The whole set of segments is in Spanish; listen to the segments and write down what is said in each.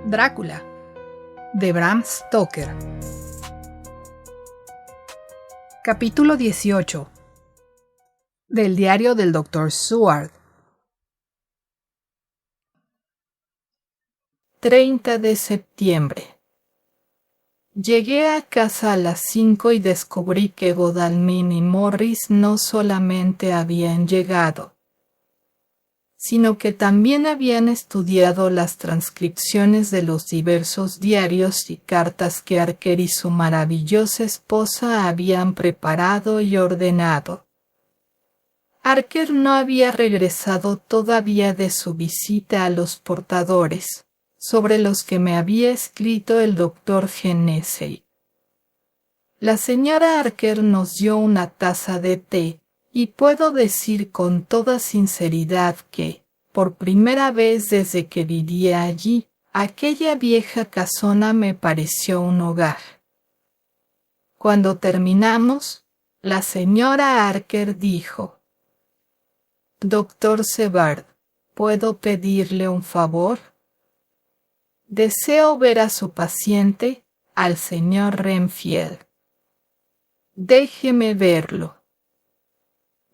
Drácula, de Bram Stoker. Capítulo 18. Del diario del Dr. Seward. 30 de septiembre. Llegué a casa a las 5 y descubrí que Godalming y Morris no solamente habían llegado, sino que también habían estudiado las transcripciones de los diversos diarios y cartas que Archer y su maravillosa esposa habían preparado y ordenado. Archer no había regresado todavía de su visita a los portadores, sobre los que me había escrito el doctor Hennessey. La señora Archer nos dio una taza de té, y puedo decir con toda sinceridad que, por primera vez desde que vivía allí, aquella vieja casona me pareció un hogar. Cuando terminamos, la señora Archer dijo: «Doctor Seward, ¿puedo pedirle un favor? Deseo ver a su paciente, al señor Renfield. Déjeme verlo.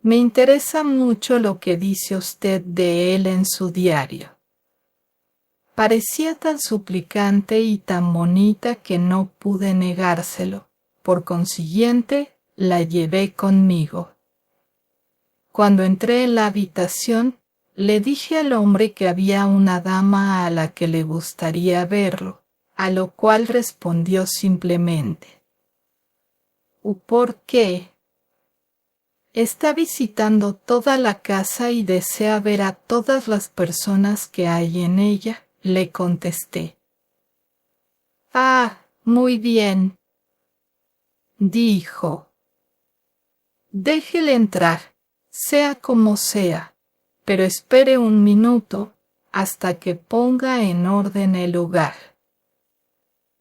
Me interesa mucho lo que dice usted de él en su diario». Parecía tan suplicante y tan bonita que no pude negárselo. Por consiguiente, la llevé conmigo. Cuando entré en la habitación, le dije al hombre que había una dama a la que le gustaría verlo, a lo cual respondió simplemente: «¿Por qué? Está visitando toda la casa y desea ver a todas las personas que hay en ella», le contesté. «Ah, muy bien», dijo. «Déjele entrar, sea como sea, pero espere un minuto hasta que ponga en orden el lugar».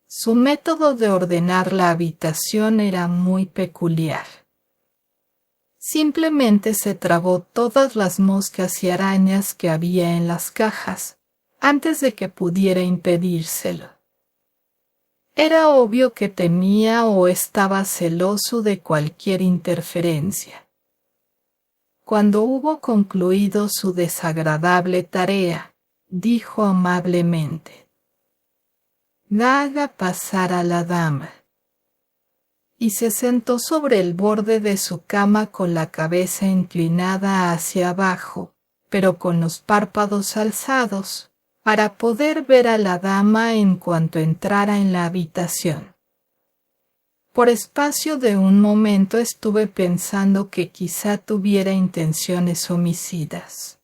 Su método de ordenar la habitación era muy peculiar. Simplemente se tragó todas las moscas y arañas que había en las cajas, antes de que pudiera impedírselo. Era obvio que temía o estaba celoso de cualquier interferencia. Cuando hubo concluido su desagradable tarea, dijo amablemente: «Haga pasar a la dama», y se sentó sobre el borde de su cama con la cabeza inclinada hacia abajo, pero con los párpados alzados, para poder ver a la dama en cuanto entrara en la habitación. Por espacio de un momento estuve pensando que quizá tuviera intenciones homicidas.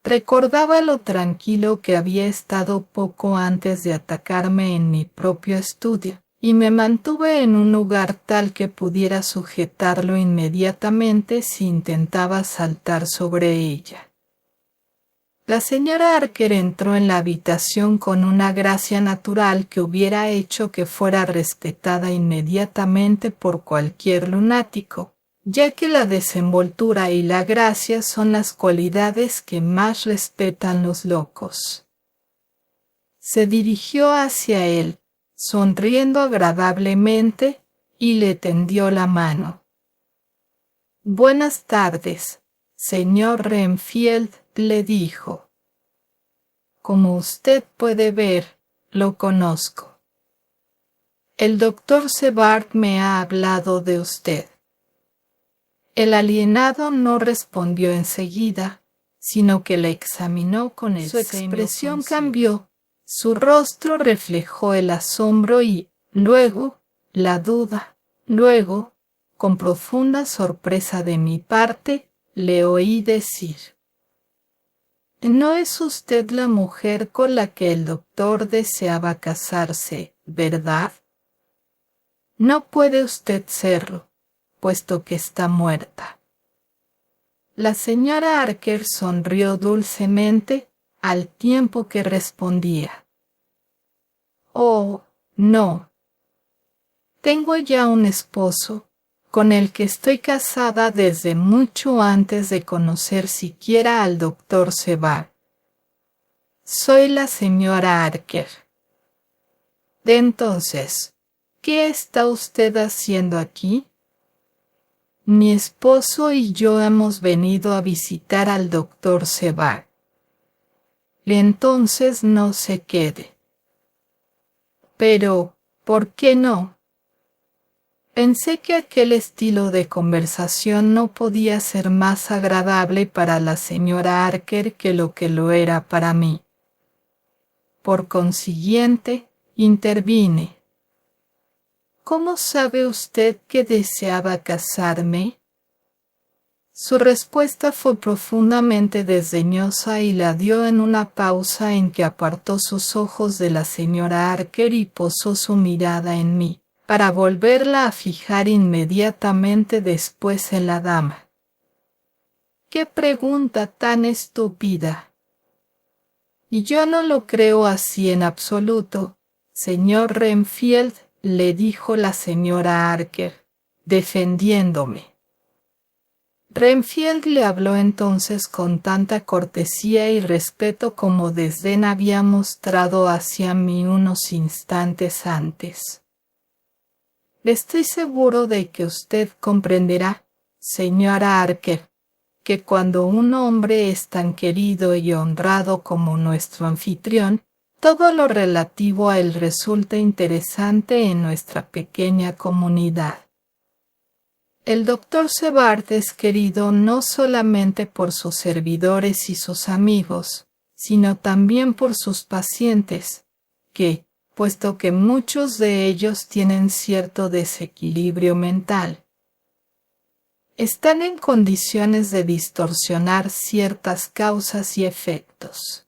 Recordaba lo tranquilo que había estado poco antes de atacarme en mi propio estudio, y me mantuve en un lugar tal que pudiera sujetarlo inmediatamente si intentaba saltar sobre ella. La señora Archer entró en la habitación con una gracia natural que hubiera hecho que fuera respetada inmediatamente por cualquier lunático, ya que la desenvoltura y la gracia son las cualidades que más respetan los locos. Se dirigió hacia él, sonriendo agradablemente, y le tendió la mano. «Buenas tardes, señor Renfield», le dijo. «Como usted puede ver, lo conozco. El doctor Seward me ha hablado de usted». El alienado no respondió enseguida, sino que le examinó con el ceño fruncido. Su expresión cambió, su rostro reflejó el asombro y, luego, la duda. Luego, con profunda sorpresa de mi parte, le oí decir: «No es usted la mujer con la que el doctor deseaba casarse, ¿verdad? No puede usted serlo, puesto que está muerta». La señora Archer sonrió dulcemente, al tiempo que respondía: «Oh, no. Tengo ya un esposo, con el que estoy casada desde mucho antes de conocer siquiera al doctor Seward. Soy la señora Archer. De entonces, ¿qué está usted haciendo aquí? Mi esposo y yo hemos venido a visitar al doctor Sebag. Entonces no se quede. Pero, ¿por qué no? Pensé que aquel estilo de conversación no podía ser más agradable para la señora Archer que lo era para mí. Por consiguiente, intervine. ¿Cómo sabe usted que deseaba casarme? Su respuesta fue profundamente desdeñosa y la dio en una pausa en que apartó sus ojos de la señora Archer y posó su mirada en mí, para volverla a fijar inmediatamente después en la dama. ¡Qué pregunta tan estúpida! Y yo no lo creo así en absoluto, señor Renfield, le dijo la señora Archer, defendiéndome. Renfield le habló entonces con tanta cortesía y respeto como desdén había mostrado hacia mí unos instantes antes. Estoy seguro de que usted comprenderá, señora Archer, que cuando un hombre es tan querido y honrado como nuestro anfitrión, todo lo relativo a él resulta interesante en nuestra pequeña comunidad. El doctor Sebag es querido no solamente por sus servidores y sus amigos, sino también por sus pacientes, que, puesto que muchos de ellos tienen cierto desequilibrio mental, están en condiciones de distorsionar ciertas causas y efectos.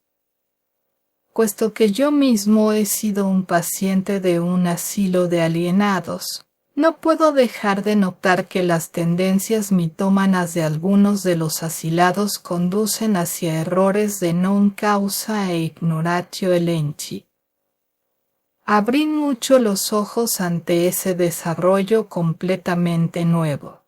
Puesto que yo mismo he sido un paciente de un asilo de alienados, no puedo dejar de notar que las tendencias mitómanas de algunos de los asilados conducen hacia errores de non causa e ignoratio elenchi. Abrí mucho los ojos ante ese desarrollo completamente nuevo.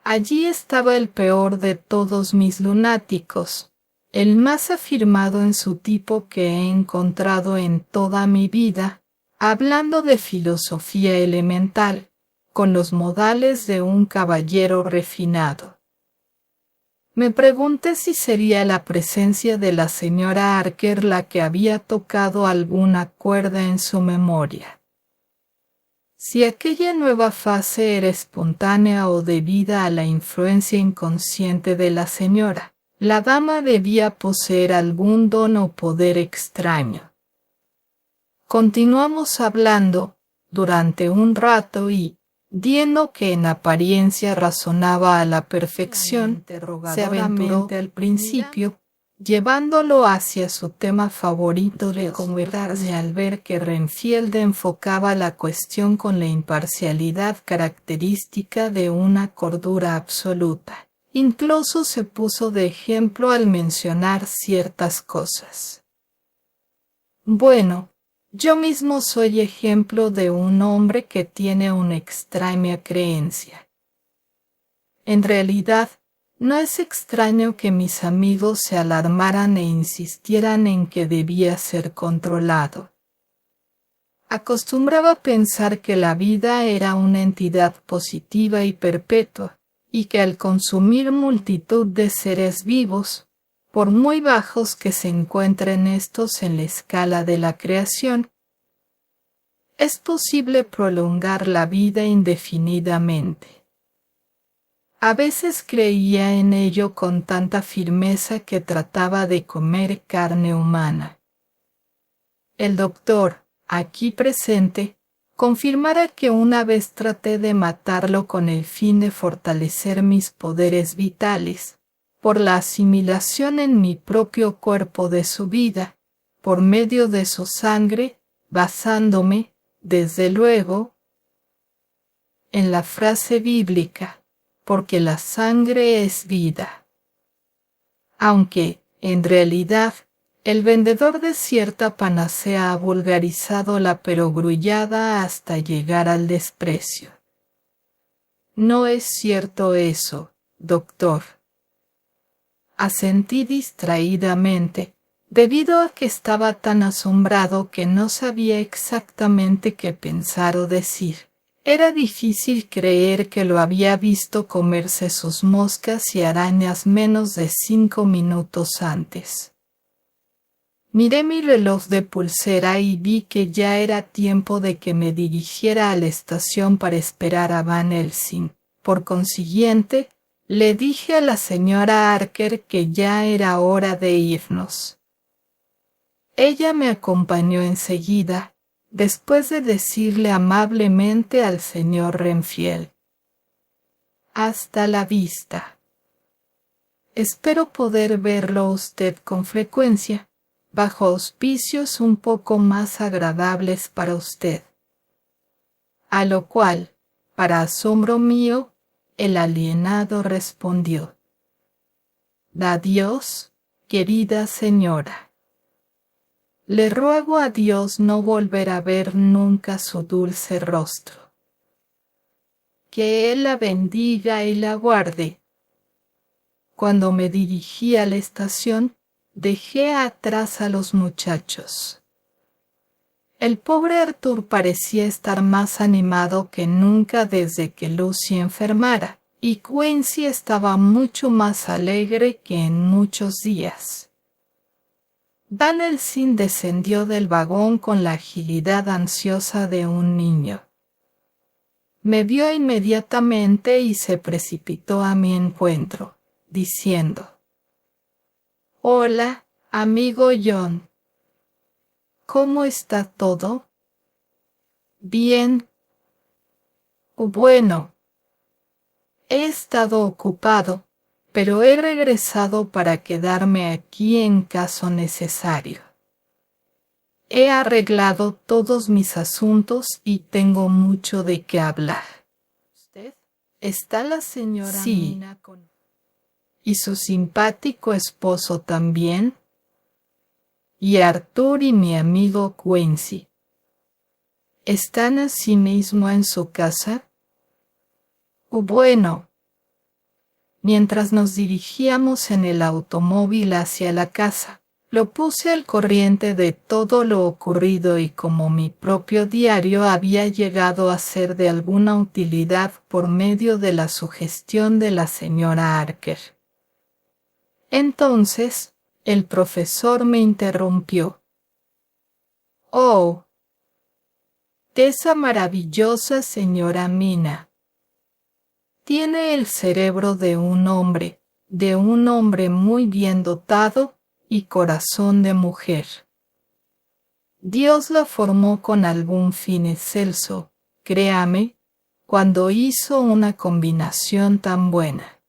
Allí estaba el peor de todos mis lunáticos, el más afirmado en su tipo que he encontrado en toda mi vida, hablando de filosofía elemental, con los modales de un caballero refinado. Me pregunté si sería la presencia de la señora Archer la que había tocado alguna cuerda en su memoria. Si aquella nueva fase era espontánea o debida a la influencia inconsciente de la señora, la dama debía poseer algún don o poder extraño. Continuamos hablando durante un rato y, viendo que en apariencia razonaba a la perfección, se aventuró al principio, llevándolo hacia su tema favorito de conversarse al ver que Renfield enfocaba la cuestión con la imparcialidad característica de una cordura absoluta. Incluso se puso de ejemplo al mencionar ciertas cosas. Bueno, yo mismo soy ejemplo de un hombre que tiene una extraña creencia. En realidad, no es extraño que mis amigos se alarmaran e insistieran en que debía ser controlado. Acostumbraba pensar que la vida era una entidad positiva y perpetua, y que al consumir multitud de seres vivos, por muy bajos que se encuentren estos en la escala de la creación, es posible prolongar la vida indefinidamente. A veces creía en ello con tanta firmeza que trataba de comer carne humana. El doctor, aquí presente, confirmara que una vez traté de matarlo con el fin de fortalecer mis poderes vitales, por la asimilación en mi propio cuerpo de su vida, por medio de su sangre, basándome, desde luego, en la frase bíblica, porque la sangre es vida. Aunque, en realidad, el vendedor de cierta panacea ha vulgarizado la perogrullada hasta llegar al desprecio. No es cierto eso, doctor. Asentí distraídamente, debido a que estaba tan asombrado que no sabía exactamente qué pensar o decir. Era difícil creer que lo había visto comerse sus moscas y arañas menos de 5 minutos antes. Miré mi reloj de pulsera y vi que ya era tiempo de que me dirigiera a la estación para esperar a Van Helsing. Por consiguiente, le dije a la señora Archer que ya era hora de irnos. Ella me acompañó enseguida, después de decirle amablemente al señor Renfield: «Hasta la vista. Espero poder verlo a usted con frecuencia, bajo auspicios un poco más agradables para usted». A lo cual, para asombro mío, el alienado respondió: «Adiós, querida señora. Le ruego a Dios no volver a ver nunca su dulce rostro. Que Él la bendiga y la guarde». Cuando me dirigí a la estación, dejé atrás a los muchachos. El pobre Arthur parecía estar más animado que nunca desde que Lucy enfermara, y Quincy estaba mucho más alegre que en muchos días. Van Helsing descendió del vagón con la agilidad ansiosa de un niño. Me vio inmediatamente y se precipitó a mi encuentro, diciendo: «Hola, amigo John. ¿Cómo está todo?» «Bien». «Bueno. He estado ocupado, pero he regresado para quedarme aquí en caso necesario. He arreglado todos mis asuntos y tengo mucho de qué hablar». «¿Usted? ¿Está la señora Mina con...?» «¿Y su simpático esposo también?» «Y Arthur y mi amigo Quincy. ¿Están asimismo en su casa?» «Bueno». Mientras nos dirigíamos en el automóvil hacia la casa, lo puse al corriente de todo lo ocurrido y como mi propio diario había llegado a ser de alguna utilidad por medio de la sugestión de la señora Archer. Entonces, el profesor me interrumpió. «Oh, esa maravillosa señora Mina. Tiene el cerebro de un hombre muy bien dotado y corazón de mujer. Dios la formó con algún fin excelso, créame, cuando hizo una combinación tan buena.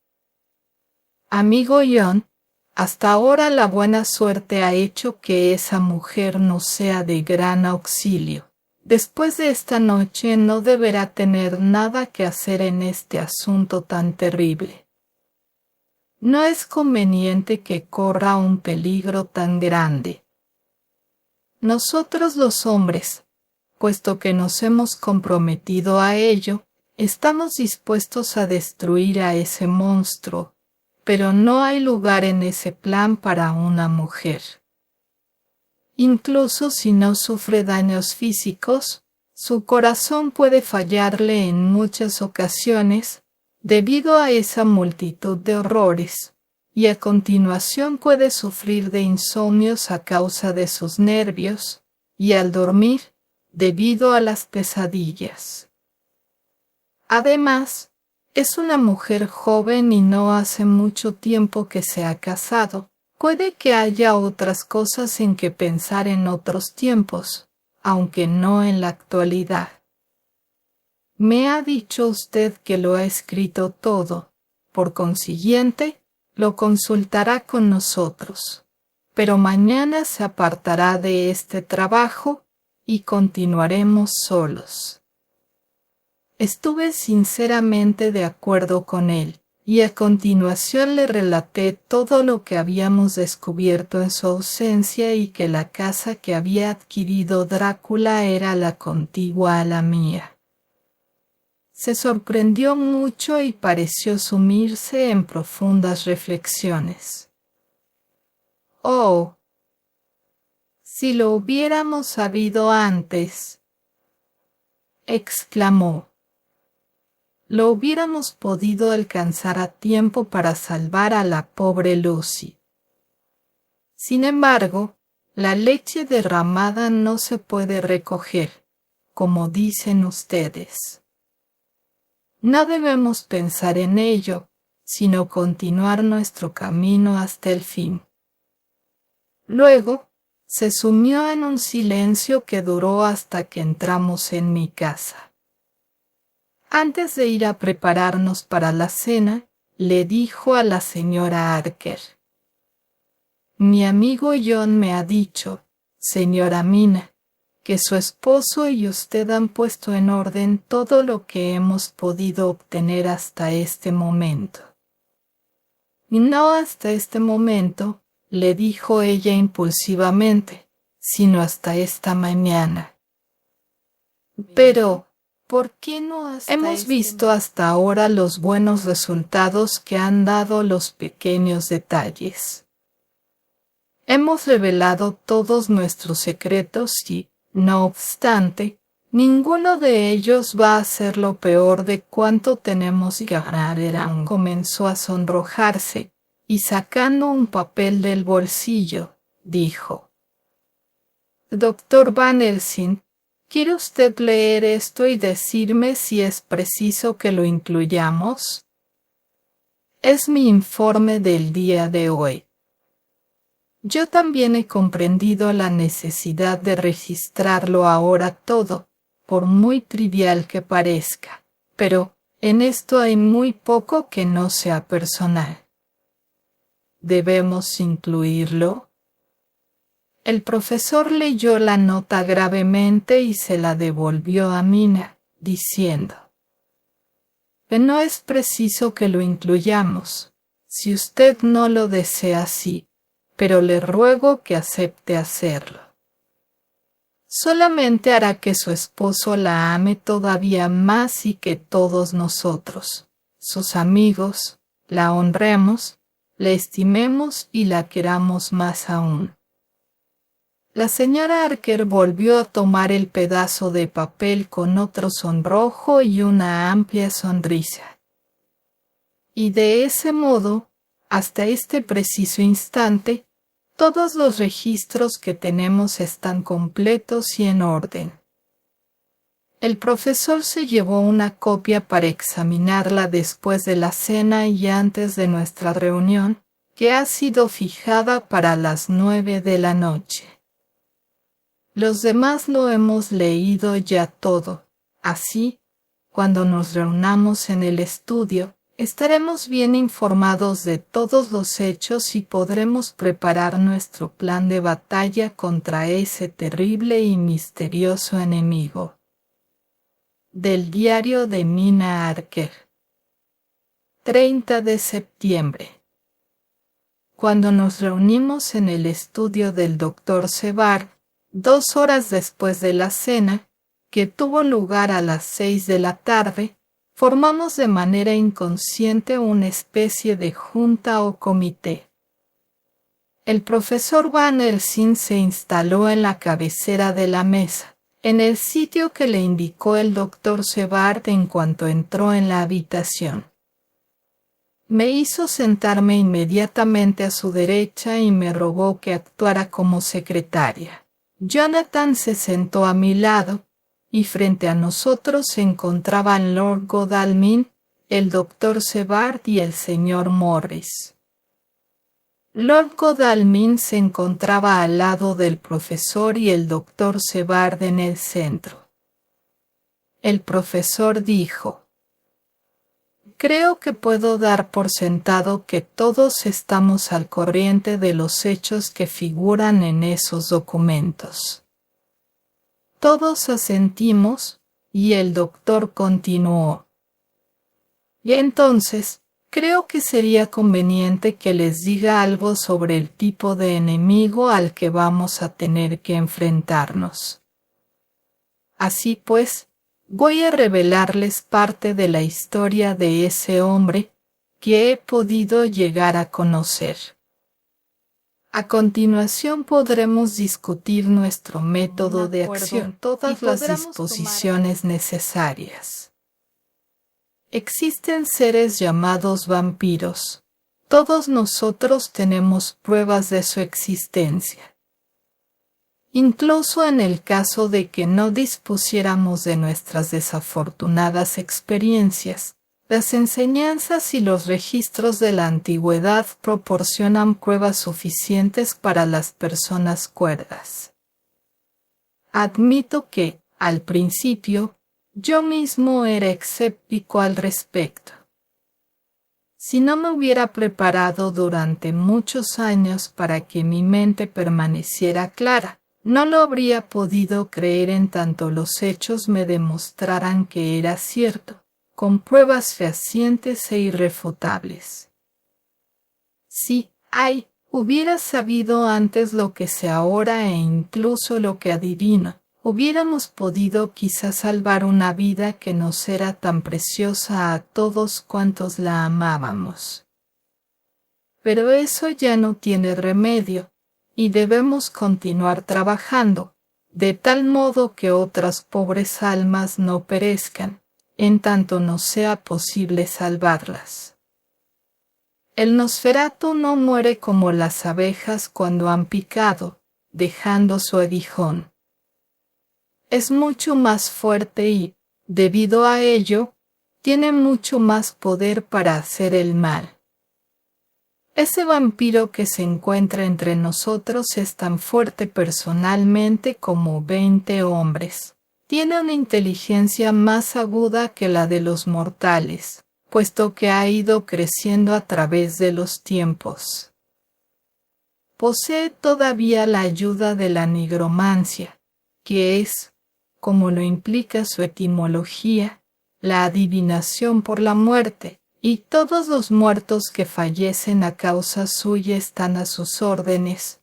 Amigo John, hasta ahora la buena suerte ha hecho que esa mujer nos sea de gran auxilio. Después de esta noche no deberá tener nada que hacer en este asunto tan terrible. No es conveniente que corra un peligro tan grande. Nosotros los hombres, puesto que nos hemos comprometido a ello, estamos dispuestos a destruir a ese monstruo, pero no hay lugar en ese plan para una mujer. Incluso si no sufre daños físicos, su corazón puede fallarle en muchas ocasiones debido a esa multitud de horrores, y a continuación puede sufrir de insomnios a causa de sus nervios, y al dormir, debido a las pesadillas. Además, es una mujer joven y no hace mucho tiempo que se ha casado. Puede que haya otras cosas en que pensar en otros tiempos, aunque no en la actualidad. Me ha dicho usted que lo ha escrito todo, por consiguiente, lo consultará con nosotros, pero mañana se apartará de este trabajo y continuaremos solos. Estuve sinceramente de acuerdo con él, y a continuación le relaté todo lo que habíamos descubierto en su ausencia y que la casa que había adquirido Drácula era la contigua a la mía. Se sorprendió mucho y pareció sumirse en profundas reflexiones. «Oh», Si lo hubiéramos sabido antes, exclamó, lo hubiéramos podido alcanzar a tiempo para salvar a la pobre Lucy. Sin embargo, la leche derramada no se puede recoger, como dicen ustedes. No debemos pensar en ello, sino continuar nuestro camino hasta el fin. Luego, se sumió en un silencio que duró hasta que entramos en mi casa. Antes de ir a prepararnos para la cena, le dijo a la señora Archer: mi amigo John me ha dicho, señora Mina, que su esposo y usted han puesto en orden todo lo que hemos podido obtener hasta este momento. Y no hasta este momento, le dijo ella impulsivamente, sino hasta esta mañana. Pero, ¿por qué no hasta hemos visto hasta ahora los buenos resultados que han dado los pequeños detalles? Hemos revelado todos nuestros secretos y, no obstante, ninguno de ellos va a ser lo peor de cuánto tenemos que ganar. Eran comenzó a sonrojarse, y sacando un papel del bolsillo, dijo: Doctor Van Helsing, ¿quiere usted leer esto y decirme si es preciso que lo incluyamos? Es mi informe del día de hoy. Yo también he comprendido la necesidad de registrarlo ahora todo, por muy trivial que parezca, pero en esto hay muy poco que no sea personal. ¿Debemos incluirlo? El profesor leyó la nota gravemente y se la devolvió a Mina, diciendo: no es preciso que lo incluyamos, si usted no lo desea así, pero le ruego que acepte hacerlo. Solamente hará que su esposo la ame todavía más y que todos nosotros, sus amigos, la honremos, la estimemos y la queramos más aún. La señora Archer volvió a tomar el pedazo de papel con otro sonrojo y una amplia sonrisa. Y de ese modo, hasta este preciso instante, todos los registros que tenemos están completos y en orden. El profesor se llevó una copia para examinarla después de la cena y antes de nuestra reunión, que ha sido fijada para las 9 de la noche. Los demás lo hemos leído ya todo, así, cuando nos reunamos en el estudio, estaremos bien informados de todos los hechos y podremos preparar nuestro plan de batalla contra ese terrible y misterioso enemigo. Del diario de Mina Archer. 30 de septiembre. Cuando nos reunimos en el estudio del Dr. Sevard, 2 horas después de la cena, que tuvo lugar a las 6 de la tarde, formamos de manera inconsciente una especie de junta o comité. El profesor Van Helsing se instaló en la cabecera de la mesa, en el sitio que le indicó el doctor Sevard en cuanto entró en la habitación. Me hizo sentarme inmediatamente a su derecha y me rogó que actuara como secretaria. Jonathan se sentó a mi lado, y frente a nosotros se encontraban Lord Godalming, el doctor Sevard y el señor Morris. Lord Godalming se encontraba al lado del profesor y el doctor Sevard en el centro. El profesor dijo: creo que puedo dar por sentado que todos estamos al corriente de los hechos que figuran en esos documentos. Todos asentimos, y el doctor continuó: y entonces, creo que sería conveniente que les diga algo sobre el tipo de enemigo al que vamos a tener que enfrentarnos. Así pues, voy a revelarles parte de la historia de ese hombre que he podido llegar a conocer. A continuación podremos discutir nuestro método de acción, todas las disposiciones necesarias. Existen seres llamados vampiros. Todos nosotros tenemos pruebas de su existencia. Incluso en el caso de que no dispusiéramos de nuestras desafortunadas experiencias, las enseñanzas y los registros de la antigüedad proporcionan pruebas suficientes para las personas cuerdas. Admito que, al principio, yo mismo era escéptico al respecto. Si no me hubiera preparado durante muchos años para que mi mente permaneciera clara, no lo habría podido creer en tanto los hechos me demostraran que era cierto, con pruebas fehacientes e irrefutables. Sí, hubiera sabido antes lo que sé ahora e incluso lo que adivino, hubiéramos podido quizás salvar una vida que nos era tan preciosa a todos cuantos la amábamos. Pero eso ya no tiene remedio, y debemos continuar trabajando, de tal modo que otras pobres almas no perezcan, en tanto no sea posible salvarlas. El Nosferatu no muere como las abejas cuando han picado, dejando su aguijón. Es mucho más fuerte y, debido a ello, tiene mucho más poder para hacer el mal. Ese vampiro que se encuentra entre nosotros es tan fuerte personalmente como 20 hombres. Tiene una inteligencia más aguda que la de los mortales, puesto que ha ido creciendo a través de los tiempos. Posee todavía la ayuda de la nigromancia, que es, como lo implica su etimología, la adivinación por la muerte, y todos los muertos que fallecen a causa suya están a sus órdenes.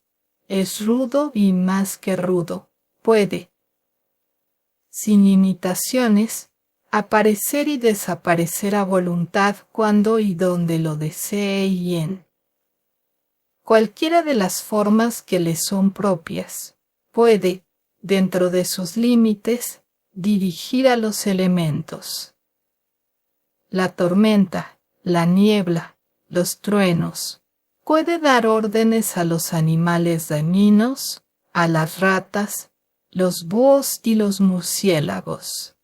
Es rudo y más que rudo, puede, sin limitaciones, aparecer y desaparecer a voluntad cuando y donde lo desee y en cualquiera de las formas que le son propias. Puede, dentro de sus límites, dirigir a los elementos. La tormenta, la niebla, los truenos. Puede dar órdenes a los animales dañinos, a las ratas, los búhos y los murciélagos,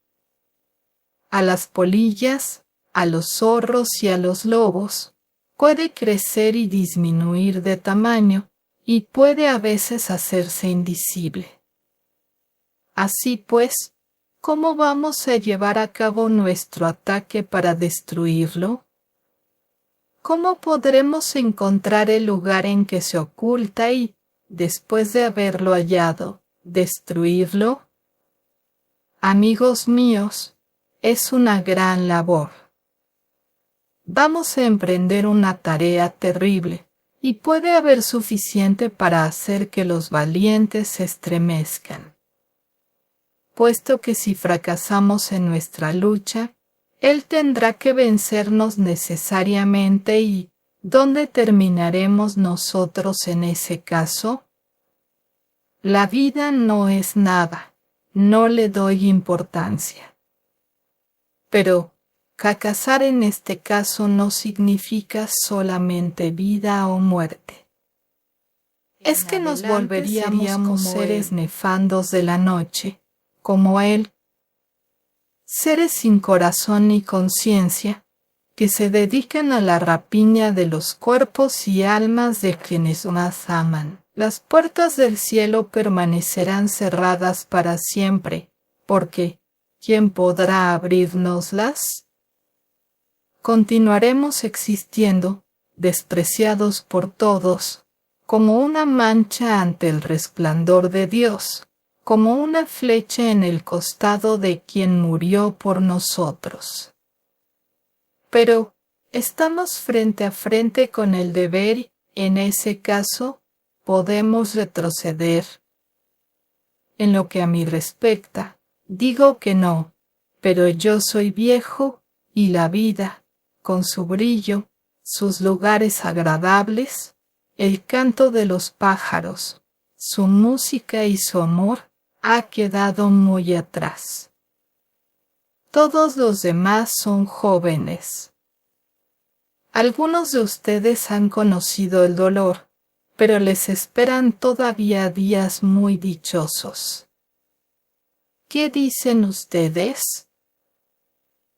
a las polillas, a los zorros y a los lobos. Puede crecer y disminuir de tamaño y puede a veces hacerse invisible. Así pues, ¿cómo vamos a llevar a cabo nuestro ataque para destruirlo? ¿Cómo podremos encontrar el lugar en que se oculta y, después de haberlo hallado, destruirlo? Amigos míos, es una gran labor. Vamos a emprender una tarea terrible, y puede haber suficiente para hacer que los valientes se estremezcan. Puesto que si fracasamos en nuestra lucha, Él tendrá que vencernos necesariamente y ¿dónde terminaremos nosotros en ese caso? La vida no es nada, no le doy importancia. Pero fracasar en este caso no significa solamente vida o muerte. Es que nos volveríamos como seres nefandos de la noche, como Él, seres sin corazón ni conciencia, que se dedican a la rapiña de los cuerpos y almas de quienes más aman. Las puertas del cielo permanecerán cerradas para siempre, porque ¿quién podrá abrirnoslas? Continuaremos existiendo, despreciados por todos, como una mancha ante el resplandor de Dios, como una flecha en el costado de quien murió por nosotros. Pero, ¿estamos frente a frente con el deber y, en ese caso, podemos retroceder? En lo que a mí respecta, digo que no, pero yo soy viejo y la vida, con su brillo, sus lugares agradables, el canto de los pájaros, su música y su amor, ha quedado muy atrás. Todos los demás son jóvenes. Algunos de ustedes han conocido el dolor, pero les esperan todavía días muy dichosos. ¿Qué dicen ustedes?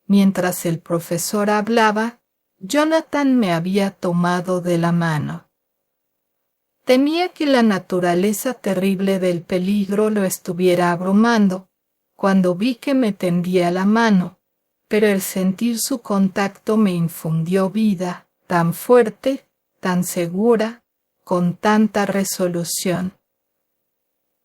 Mientras el profesor hablaba, Jonathan me había tomado de la mano. Temía que la naturaleza terrible del peligro lo estuviera abrumando, cuando vi que me tendía la mano, pero el sentir su contacto me infundió vida, tan fuerte, tan segura, con tanta resolución.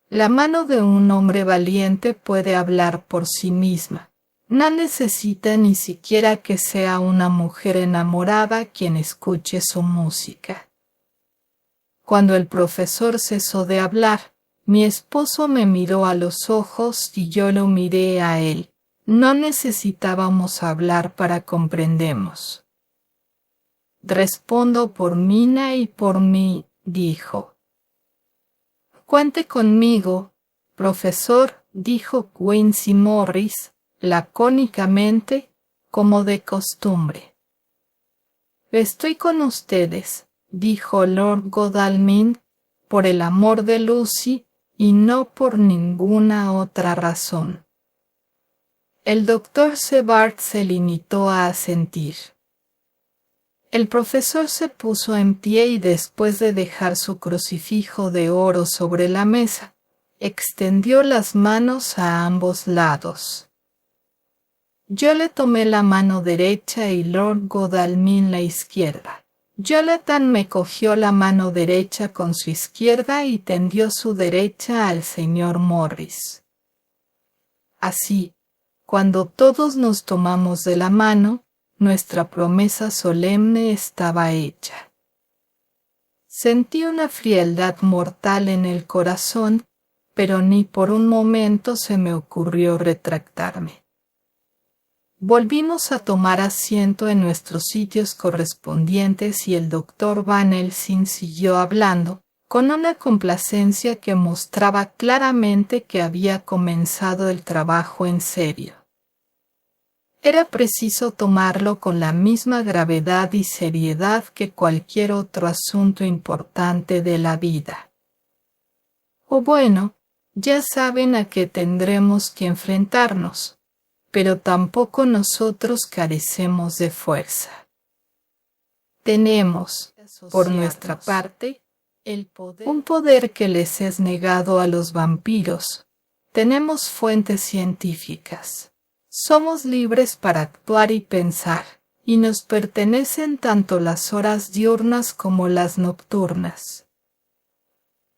La mano de un hombre valiente puede hablar por sí misma. No necesita ni siquiera que sea una mujer enamorada quien escuche su música. Cuando el profesor cesó de hablar, mi esposo me miró a los ojos y yo lo miré a él. No necesitábamos hablar para comprendernos. Respondo por Mina y por mí, dijo. Cuente conmigo, profesor, dijo Quincy Morris, lacónicamente, como de costumbre. Estoy con ustedes, dijo Lord Godalming, por el amor de Lucy y no por ninguna otra razón. El doctor Sebart se limitó a asentir. El profesor se puso en pie y después de dejar su crucifijo de oro sobre la mesa, extendió las manos a ambos lados. Yo le tomé la mano derecha y Lord Godalming la izquierda. Jonathan me cogió la mano derecha con su izquierda y tendió su derecha al señor Morris. Así, cuando todos nos tomamos de la mano, nuestra promesa solemne estaba hecha. Sentí una frialdad mortal en el corazón, pero ni por un momento se me ocurrió retractarme. Volvimos a tomar asiento en nuestros sitios correspondientes y el doctor Van Helsing siguió hablando, con una complacencia que mostraba claramente que había comenzado el trabajo en serio. Era preciso tomarlo con la misma gravedad y seriedad que cualquier otro asunto importante de la vida. O bueno, ya saben a qué tendremos que enfrentarnos, pero tampoco nosotros carecemos de fuerza. Tenemos, por nuestra parte, un poder que les es negado a los vampiros. Tenemos fuentes científicas. Somos libres para actuar y pensar, y nos pertenecen tanto las horas diurnas como las nocturnas.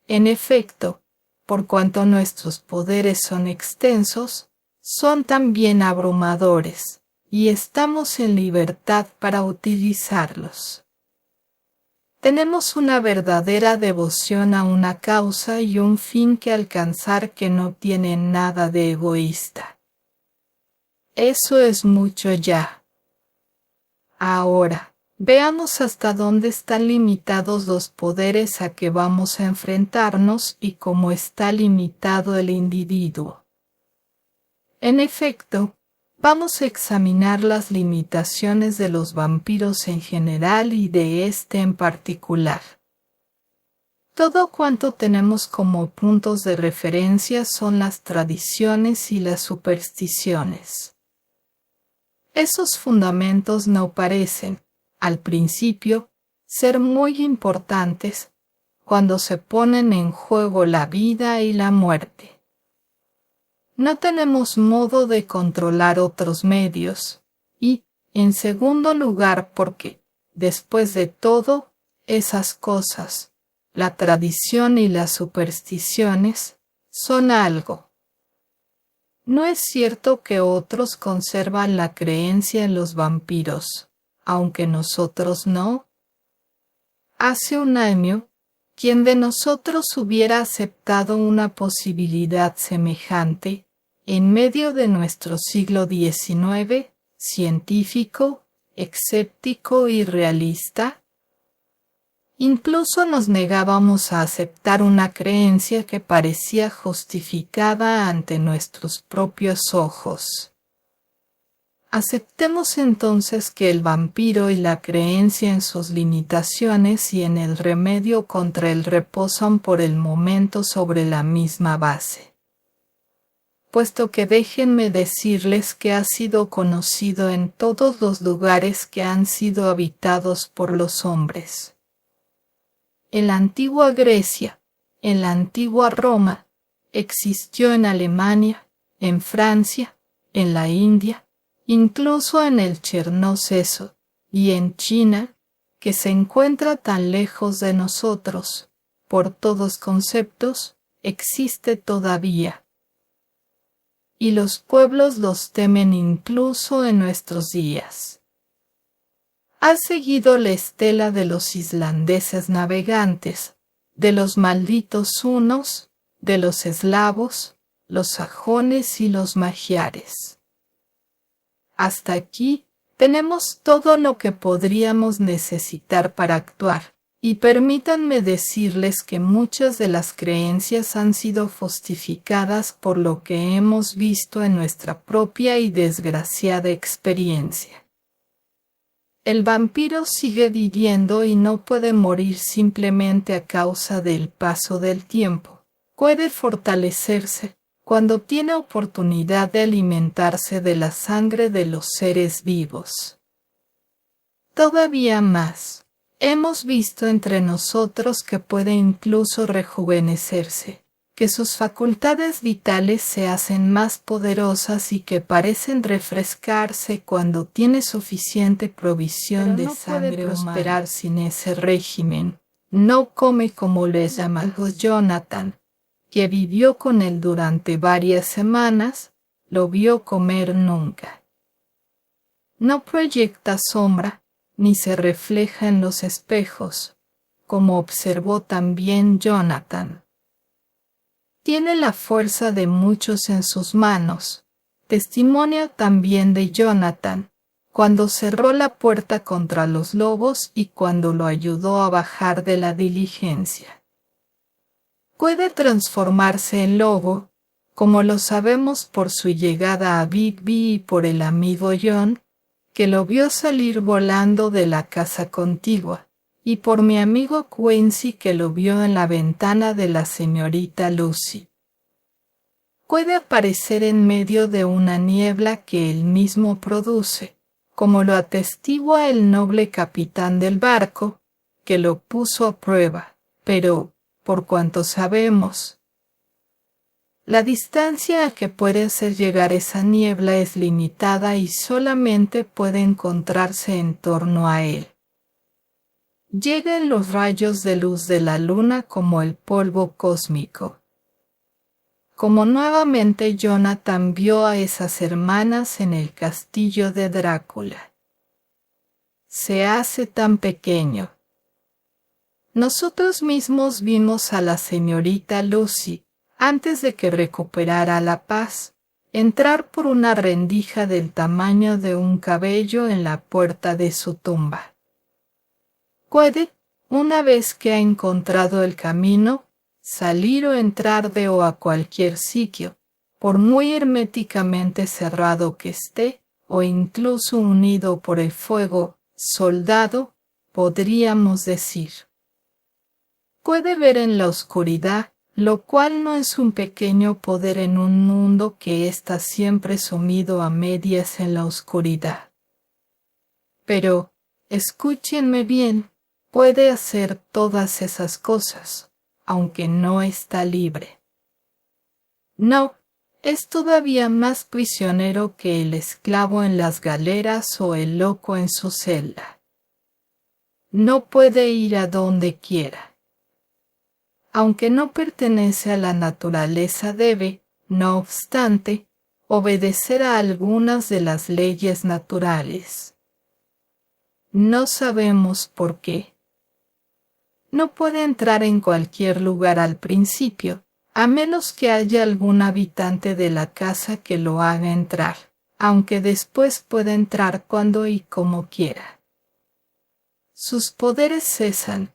En efecto, por cuanto nuestros poderes son extensos, son también abrumadores, y estamos en libertad para utilizarlos. Tenemos una verdadera devoción a una causa y un fin que alcanzar que no tiene nada de egoísta. Eso es mucho ya. Ahora, veamos hasta dónde están limitados los poderes a que vamos a enfrentarnos y cómo está limitado el individuo. En efecto, vamos a examinar las limitaciones de los vampiros en general y de este en particular. Todo cuanto tenemos como puntos de referencia son las tradiciones y las supersticiones. Esos fundamentos no parecen, al principio, ser muy importantes cuando se ponen en juego la vida y la muerte. No tenemos modo de controlar otros medios y, en segundo lugar, porque, después de todo, esas cosas, la tradición y las supersticiones, son algo. No es cierto que otros conservan la creencia en los vampiros, aunque nosotros no. Hace un año, ¿quién de nosotros hubiera aceptado una posibilidad semejante, en medio de nuestro siglo XIX, científico, escéptico y realista? Incluso nos negábamos a aceptar una creencia que parecía justificada ante nuestros propios ojos. Aceptemos entonces que el vampiro y la creencia en sus limitaciones y en el remedio contra él reposan por el momento sobre la misma base. Puesto que déjenme decirles que ha sido conocido en todos los lugares que han sido habitados por los hombres. En la antigua Grecia, en la antigua Roma, existió en Alemania, en Francia, en la India, incluso en el Chernóceso y en China, que se encuentra tan lejos de nosotros, por todos conceptos, existe todavía. Y los pueblos los temen incluso en nuestros días. Ha seguido la estela de los islandeses navegantes, de los malditos hunos, de los eslavos, los sajones y los magiares. Hasta aquí tenemos todo lo que podríamos necesitar para actuar, y permítanme decirles que muchas de las creencias han sido justificadas por lo que hemos visto en nuestra propia y desgraciada experiencia. El vampiro sigue viviendo y no puede morir simplemente a causa del paso del tiempo. Puede fortalecerse cuando tiene oportunidad de alimentarse de la sangre de los seres vivos. Todavía más, hemos visto entre nosotros que puede incluso rejuvenecerse, que sus facultades vitales se hacen más poderosas y que parecen refrescarse cuando tiene suficiente provisión de sangre. Puede prosperar sin ese régimen. No come como le llamamos Jonathan, que vivió con él durante varias semanas, lo vio comer nunca. No proyecta sombra, ni se refleja en los espejos, como observó también Jonathan. Tiene la fuerza de muchos en sus manos, testimonio también de Jonathan, cuando cerró la puerta contra los lobos y cuando lo ayudó a bajar de la diligencia. Puede transformarse en lobo, como lo sabemos por su llegada a Bigby y por el amigo John, que lo vio salir volando de la casa contigua, y por mi amigo Quincy que lo vio en la ventana de la señorita Lucy. Puede aparecer en medio de una niebla que él mismo produce, como lo atestigua el noble capitán del barco, que lo puso a prueba, pero, por cuanto sabemos, la distancia a que puede hacer llegar esa niebla es limitada y solamente puede encontrarse en torno a él. Llegan los rayos de luz de la luna como el polvo cósmico. Como nuevamente Jonathan vio a esas hermanas en el castillo de Drácula. Se hace tan pequeño. Nosotros mismos vimos a la señorita Lucy, antes de que recuperara la paz, entrar por una rendija del tamaño de un cabello en la puerta de su tumba. Puede, una vez que ha encontrado el camino, salir o entrar de o a cualquier sitio, por muy herméticamente cerrado que esté, o incluso unido por el fuego, soldado, podríamos decir. Puede ver en la oscuridad, lo cual no es un pequeño poder en un mundo que está siempre sumido a medias en la oscuridad. Pero, escúchenme bien, puede hacer todas esas cosas, aunque no está libre. No, es todavía más prisionero que el esclavo en las galeras o el loco en su celda. No puede ir a donde quiera. Aunque no pertenece a la naturaleza, debe, no obstante, obedecer a algunas de las leyes naturales. No sabemos por qué. No puede entrar en cualquier lugar al principio, a menos que haya algún habitante de la casa que lo haga entrar, aunque después pueda entrar cuando y como quiera. Sus poderes cesan,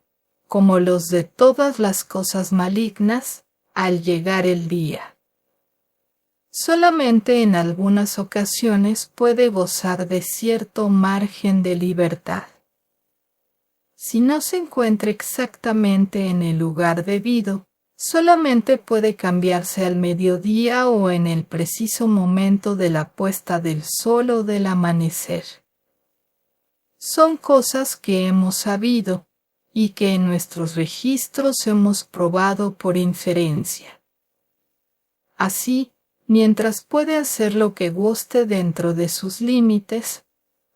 como los de todas las cosas malignas, al llegar el día. Solamente en algunas ocasiones puede gozar de cierto margen de libertad. Si no se encuentra exactamente en el lugar debido, solamente puede cambiarse al mediodía o en el preciso momento de la puesta del sol o del amanecer. Son cosas que hemos sabido y que en nuestros registros hemos probado por inferencia. Así, mientras puede hacer lo que guste dentro de sus límites,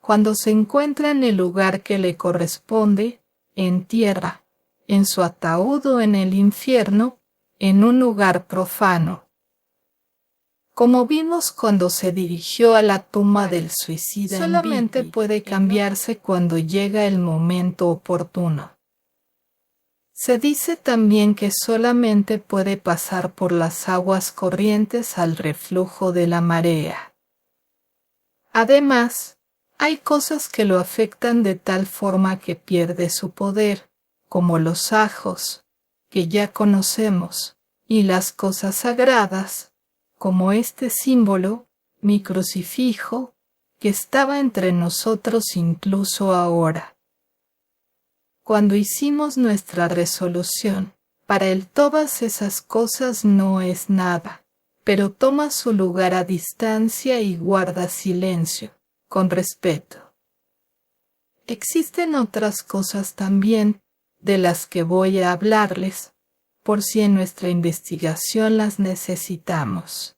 cuando se encuentra en el lugar que le corresponde, en tierra, en su ataúd o en el infierno, en un lugar profano. Como vimos cuando se dirigió a la tumba del suicida, solamente puede cambiarse cuando llega el momento oportuno. Se dice también que solamente puede pasar por las aguas corrientes al reflujo de la marea. Además, hay cosas que lo afectan de tal forma que pierde su poder, como los ajos, que ya conocemos, y las cosas sagradas, como este símbolo, mi crucifijo, que estaba entre nosotros incluso ahora. Cuando hicimos nuestra resolución, para él todas esas cosas no es nada, pero toma su lugar a distancia y guarda silencio, con respeto. Existen otras cosas también, de las que voy a hablarles, por si en nuestra investigación las necesitamos.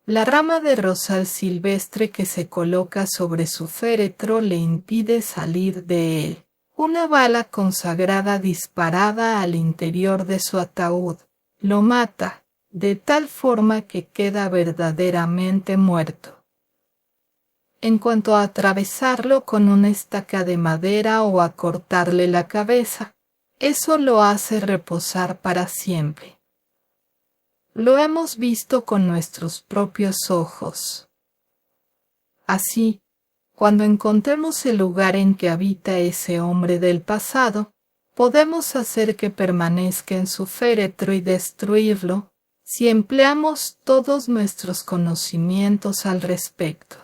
La rama de rosal silvestre que se coloca sobre su féretro le impide salir de él. Una bala consagrada disparada al interior de su ataúd lo mata, de tal forma que queda verdaderamente muerto. En cuanto a atravesarlo con una estaca de madera o a cortarle la cabeza, eso lo hace reposar para siempre. Lo hemos visto con nuestros propios ojos. Así, cuando encontremos el lugar en que habita ese hombre del pasado, podemos hacer que permanezca en su féretro y destruirlo, si empleamos todos nuestros conocimientos al respecto.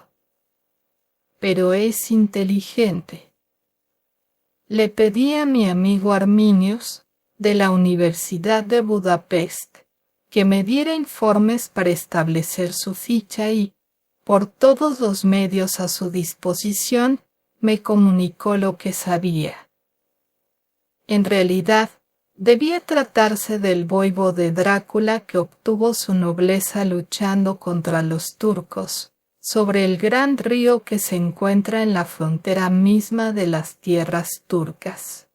Pero es inteligente. Le pedí a mi amigo Arminius, de la Universidad de Budapest, que me diera informes para establecer su ficha y, por todos los medios a su disposición, me comunicó lo que sabía. En realidad, debía tratarse del voivode Drácula que obtuvo su nobleza luchando contra los turcos, sobre el gran río que se encuentra en la frontera misma de las tierras turcas.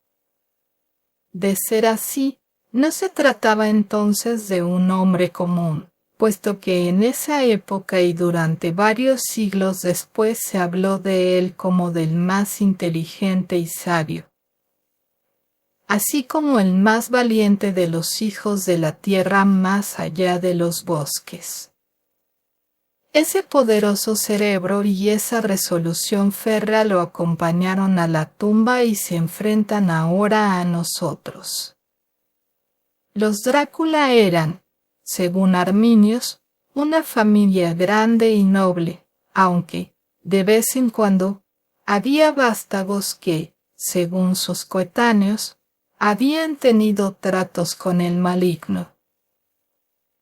De ser así, no se trataba entonces de un hombre común, puesto que en esa época y durante varios siglos después se habló de él como del más inteligente y sabio, así como el más valiente de los hijos de la tierra más allá de los bosques. Ese poderoso cerebro y esa resolución férrea lo acompañaron a la tumba y se enfrentan ahora a nosotros. Los Drácula eran, según Arminius, una familia grande y noble, aunque, de vez en cuando, había vástagos que, según sus coetáneos, habían tenido tratos con el maligno.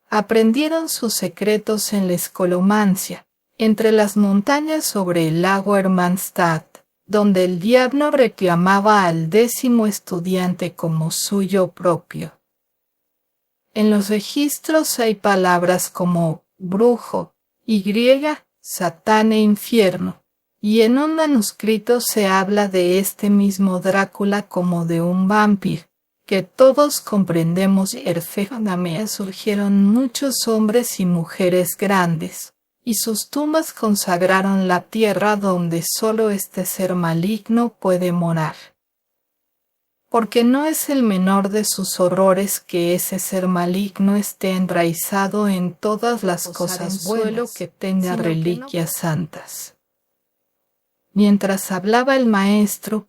Aprendieron sus secretos en la escolomancia, entre las montañas sobre el lago Hermannstadt, donde el diablo reclamaba al 10º estudiante como suyo propio. En los registros hay palabras como brujo, y griega, satán e infierno, y en un manuscrito se habla de este mismo Drácula como de un vampiro, que todos comprendemos perfectamente. Surgieron muchos hombres y mujeres grandes, y sus tumbas consagraron la tierra donde solo este ser maligno puede morar. Porque no es el menor de sus horrores que ese ser maligno esté enraizado en todas las cosas buenas, que tenga reliquias santas. Mientras hablaba el maestro,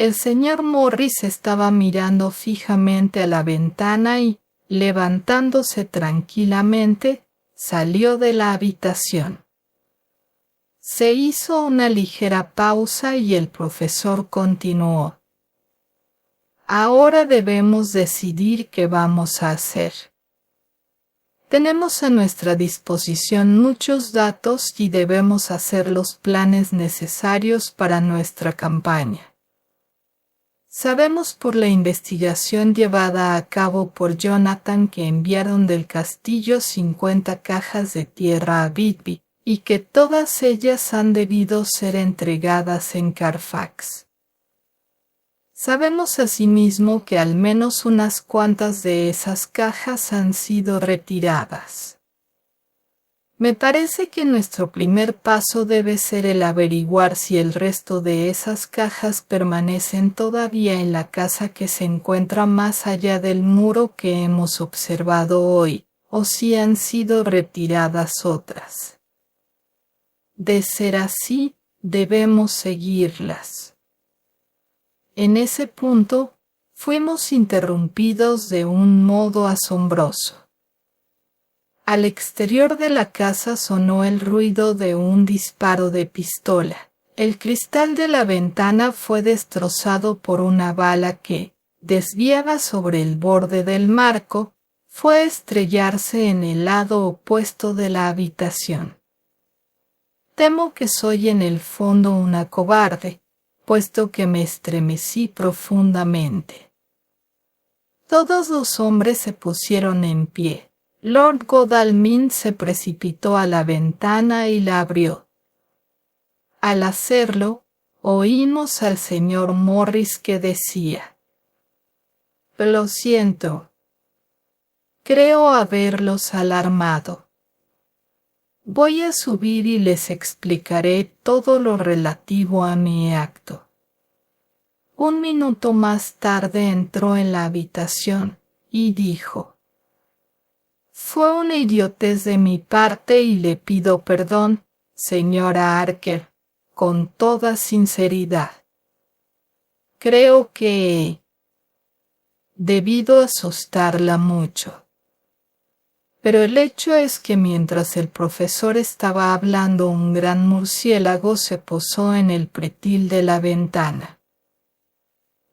El señor Morris estaba mirando fijamente a la ventana y, levantándose tranquilamente, salió de la habitación. Se hizo una ligera pausa y el profesor continuó. Ahora debemos decidir qué vamos a hacer. Tenemos a nuestra disposición muchos datos y debemos hacer los planes necesarios para nuestra campaña. Sabemos por la investigación llevada a cabo por Jonathan que enviaron del castillo 50 cajas de tierra a Bigby y que todas ellas han debido ser entregadas en Carfax. Sabemos asimismo que al menos unas cuantas de esas cajas han sido retiradas. Me parece que nuestro primer paso debe ser el averiguar si el resto de esas cajas permanecen todavía en la casa que se encuentra más allá del muro que hemos observado hoy, o si han sido retiradas otras. De ser así, debemos seguirlas. En ese punto, fuimos interrumpidos de un modo asombroso. Al exterior de la casa sonó el ruido de un disparo de pistola. El cristal de la ventana fue destrozado por una bala que, desviada sobre el borde del marco, fue a estrellarse en el lado opuesto de la habitación. Temo que soy en el fondo una cobarde, puesto que me estremecí profundamente. Todos los hombres se pusieron en pie. Lord Godalming se precipitó a la ventana y la abrió. Al hacerlo, oímos al señor Morris que decía: «Lo siento. Creo haberlos alarmado. Voy a subir y les explicaré todo lo relativo a mi acto». Un minuto más tarde entró en la habitación y dijo: «Fue una idiotez de mi parte y le pido perdón, señora Harker, con toda sinceridad. Creo que he debido asustarla mucho». Pero el hecho es que mientras el profesor estaba hablando, un gran murciélago se posó en el pretil de la ventana.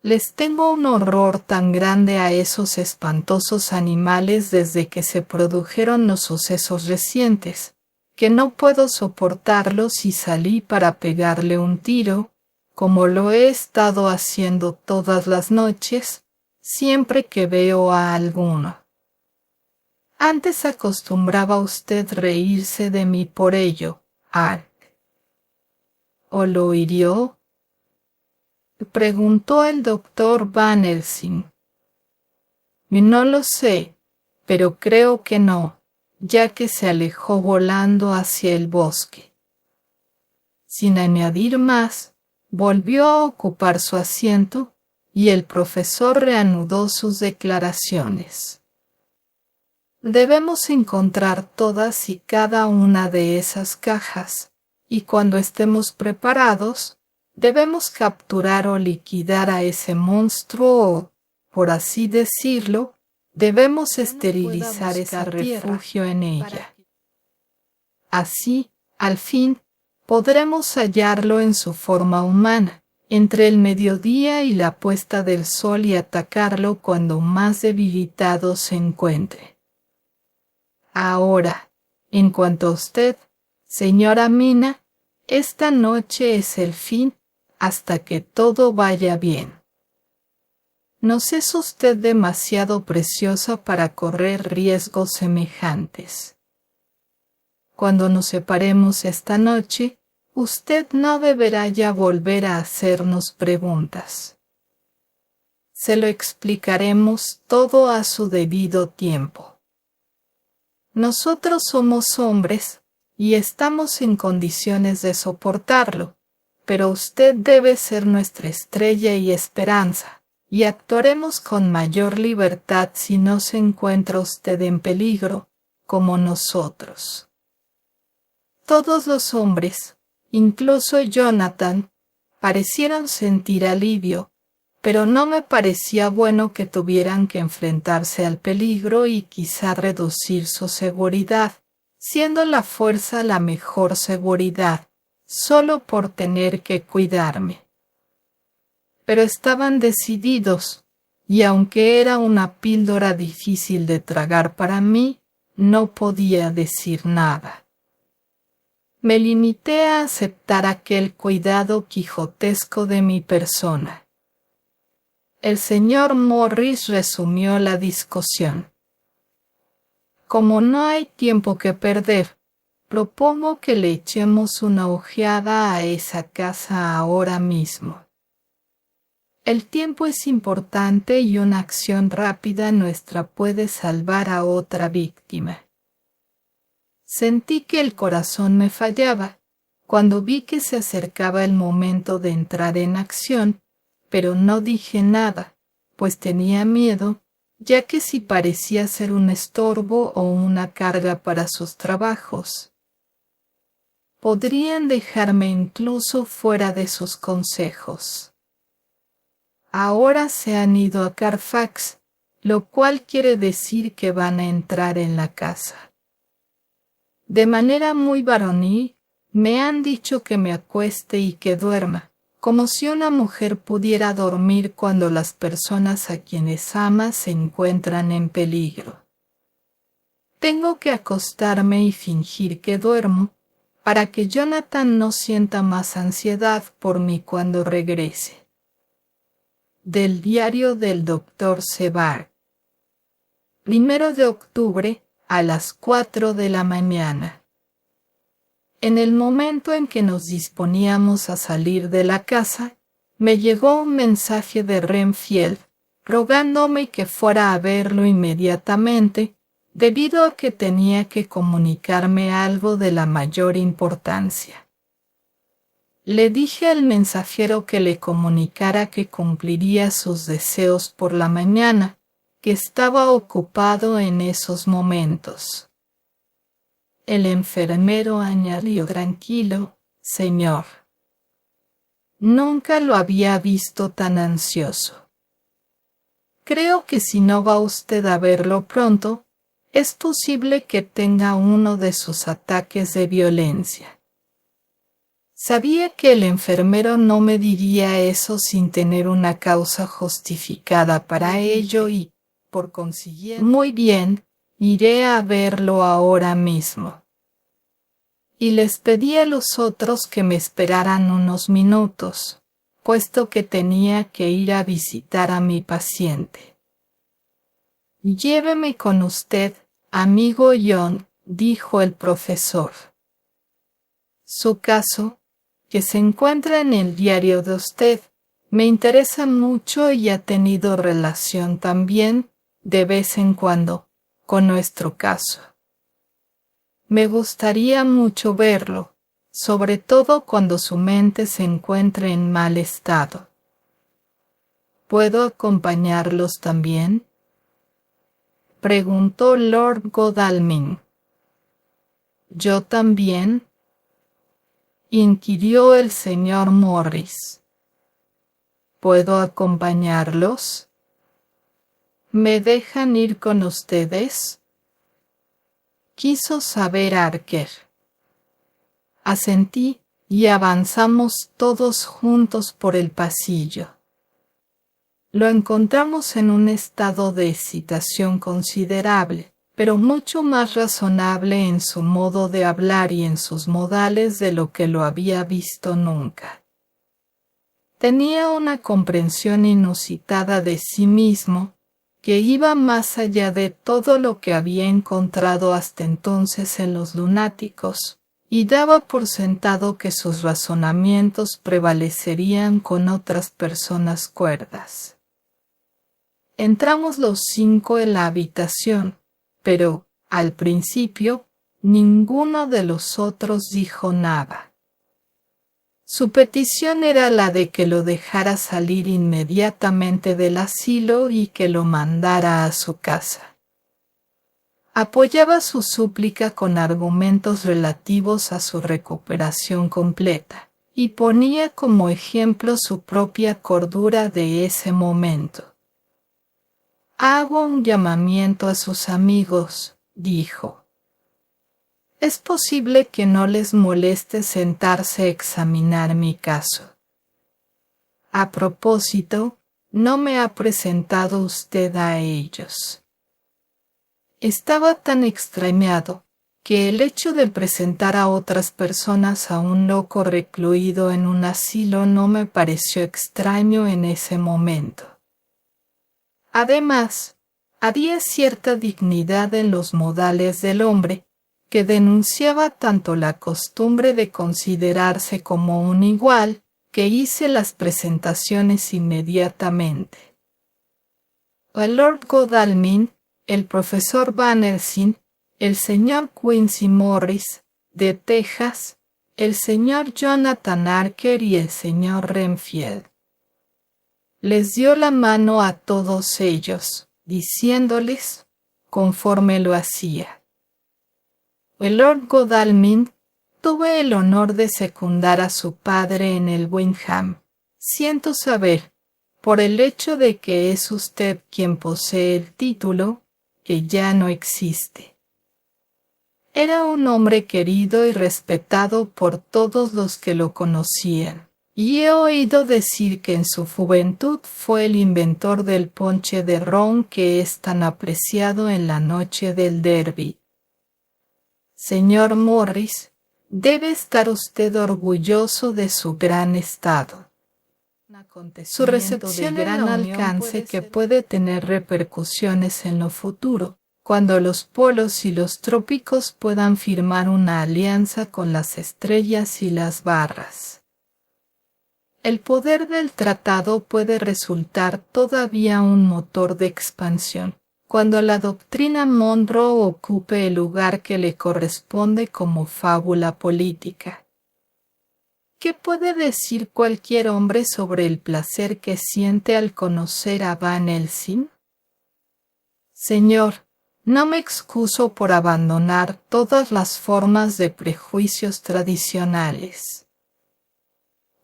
Les tengo un horror tan grande a esos espantosos animales desde que se produjeron los sucesos recientes, que no puedo soportarlos y salí para pegarle un tiro, como lo he estado haciendo todas las noches, siempre que veo a alguno. Antes acostumbraba usted reírse de mí por ello, Ark. ¿O lo hirió?, preguntó el doctor Van Helsing. No lo sé, pero creo que no, ya que se alejó volando hacia el bosque. Sin añadir más, volvió a ocupar su asiento y el profesor reanudó sus declaraciones. Debemos encontrar todas y cada una de esas cajas, y cuando estemos preparados, debemos capturar o liquidar a ese monstruo o, por así decirlo, debemos esterilizar ese refugio en ella. Así, al fin, podremos hallarlo en su forma humana, entre el mediodía y la puesta del sol y atacarlo cuando más debilitado se encuentre. Ahora, en cuanto a usted, señora Mina, esta noche es el fin hasta que todo vaya bien. Nos es usted demasiado preciosa para correr riesgos semejantes. Cuando nos separemos esta noche, usted no deberá ya volver a hacernos preguntas. Se lo explicaremos todo a su debido tiempo. Nosotros somos hombres y estamos en condiciones de soportarlo, pero usted debe ser nuestra estrella y esperanza, y actuaremos con mayor libertad si no se encuentra usted en peligro, como nosotros. Todos los hombres, incluso Jonathan, parecieron sentir alivio pero no me parecía bueno que tuvieran que enfrentarse al peligro y quizá reducir su seguridad, siendo la fuerza la mejor seguridad, solo por tener que cuidarme. Pero estaban decididos, y aunque era una píldora difícil de tragar para mí, no podía decir nada. Me limité a aceptar aquel cuidado quijotesco de mi persona. El señor Morris resumió la discusión. Como no hay tiempo que perder, propongo que le echemos una ojeada a esa casa ahora mismo. El tiempo es importante y una acción rápida nuestra puede salvar a otra víctima. Sentí que el corazón me fallaba cuando vi que se acercaba el momento de entrar en acción, pero no dije nada, pues tenía miedo, ya que si parecía ser un estorbo o una carga para sus trabajos. Podrían dejarme incluso fuera de sus consejos. Ahora se han ido a Carfax, lo cual quiere decir que van a entrar en la casa. De manera muy varonil, me han dicho que me acueste y que duerma, como si una mujer pudiera dormir cuando las personas a quienes ama se encuentran en peligro. Tengo que acostarme y fingir que duermo, para que Jonathan no sienta más ansiedad por mí cuando regrese. Del diario del Dr. Sevard. 1 de octubre a las 4 de la mañana. En el momento en que nos disponíamos a salir de la casa, me llegó un mensaje de Renfield rogándome que fuera a verlo inmediatamente, debido a que tenía que comunicarme algo de la mayor importancia. Le dije al mensajero que le comunicara que cumpliría sus deseos por la mañana, que estaba ocupado en esos momentos. El enfermero añadió tranquilo, señor. Nunca lo había visto tan ansioso. Creo que si no va usted a verlo pronto, es posible que tenga uno de sus ataques de violencia. Sabía que el enfermero no me diría eso sin tener una causa justificada para ello y, por consiguiente, muy bien, iré a verlo ahora mismo. Y les pedí a los otros que me esperaran unos minutos, puesto que tenía que ir a visitar a mi paciente. Lléveme con usted, amigo John, dijo el profesor. Su caso, que se encuentra en el diario de usted, me interesa mucho y ha tenido relación también, de vez en cuando, con nuestro caso. Me gustaría mucho verlo, sobre todo cuando su mente se encuentre en mal estado. ¿Puedo acompañarlos también?, preguntó Lord Godalming. ¿Yo también?, inquirió el señor Morris. ¿Puedo acompañarlos? ¿Me dejan ir con ustedes?, quiso saber Archer. Asentí y avanzamos todos juntos por el pasillo. Lo encontramos en un estado de excitación considerable, pero mucho más razonable en su modo de hablar y en sus modales de lo que lo había visto nunca. Tenía una comprensión inusitada de sí mismo, que iba más allá de todo lo que había encontrado hasta entonces en los lunáticos, y daba por sentado que sus razonamientos prevalecerían con otras personas cuerdas. Entramos los 5 en la habitación, pero, al principio, ninguno de los otros dijo nada. Su petición era la de que lo dejara salir inmediatamente del asilo y que lo mandara a su casa. Apoyaba su súplica con argumentos relativos a su recuperación completa, y ponía como ejemplo su propia cordura de ese momento. Hago un llamamiento a sus amigos, dijo. Es posible que no les moleste sentarse a examinar mi caso. A propósito, no me ha presentado usted a ellos. Estaba tan extrañado que el hecho de presentar a otras personas a un loco recluido en un asilo no me pareció extraño en ese momento. Además, había cierta dignidad en los modales del hombre que denunciaba tanto la costumbre de considerarse como un igual que hice las presentaciones inmediatamente. El Lord Godalming, el profesor Van Helsing, el señor Quincy Morris, de Texas, el señor Jonathan Archer y el señor Renfield. Les dio la mano a todos ellos, diciéndoles, conforme lo hacía. El Lord Godalming tuve el honor de secundar a su padre en el Windham. Siento saber, por el hecho de que es usted quien posee el título, que ya no existe. Era un hombre querido y respetado por todos los que lo conocían, y he oído decir que en su juventud fue el inventor del ponche de ron que es tan apreciado en la noche del Derby. Señor Morris, debe estar usted orgulloso de su gran estado. Su recepción de gran alcance que puede tener repercusiones en lo futuro, cuando los polos y los trópicos puedan firmar una alianza con las estrellas y las barras. El poder del tratado puede resultar todavía un motor de expansión, cuando la doctrina Monroe ocupe el lugar que le corresponde como fábula política. ¿Qué puede decir cualquier hombre sobre el placer que siente al conocer a Van Helsing? Señor, no me excuso por abandonar todas las formas de prejuicios tradicionales.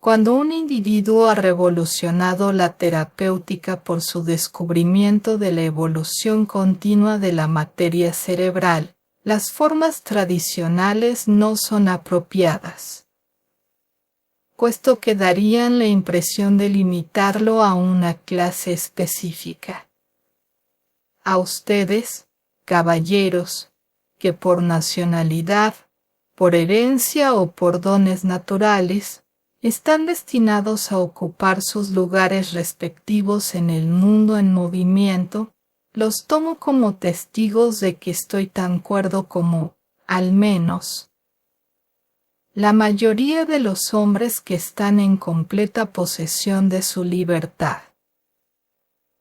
Cuando un individuo ha revolucionado la terapéutica por su descubrimiento de la evolución continua de la materia cerebral, las formas tradicionales no son apropiadas, puesto que darían la impresión de limitarlo a una clase específica. A ustedes, caballeros, que por nacionalidad, por herencia o por dones naturales, están destinados a ocupar sus lugares respectivos en el mundo en movimiento, los tomo como testigos de que estoy tan cuerdo como, al menos, la mayoría de los hombres que están en completa posesión de su libertad.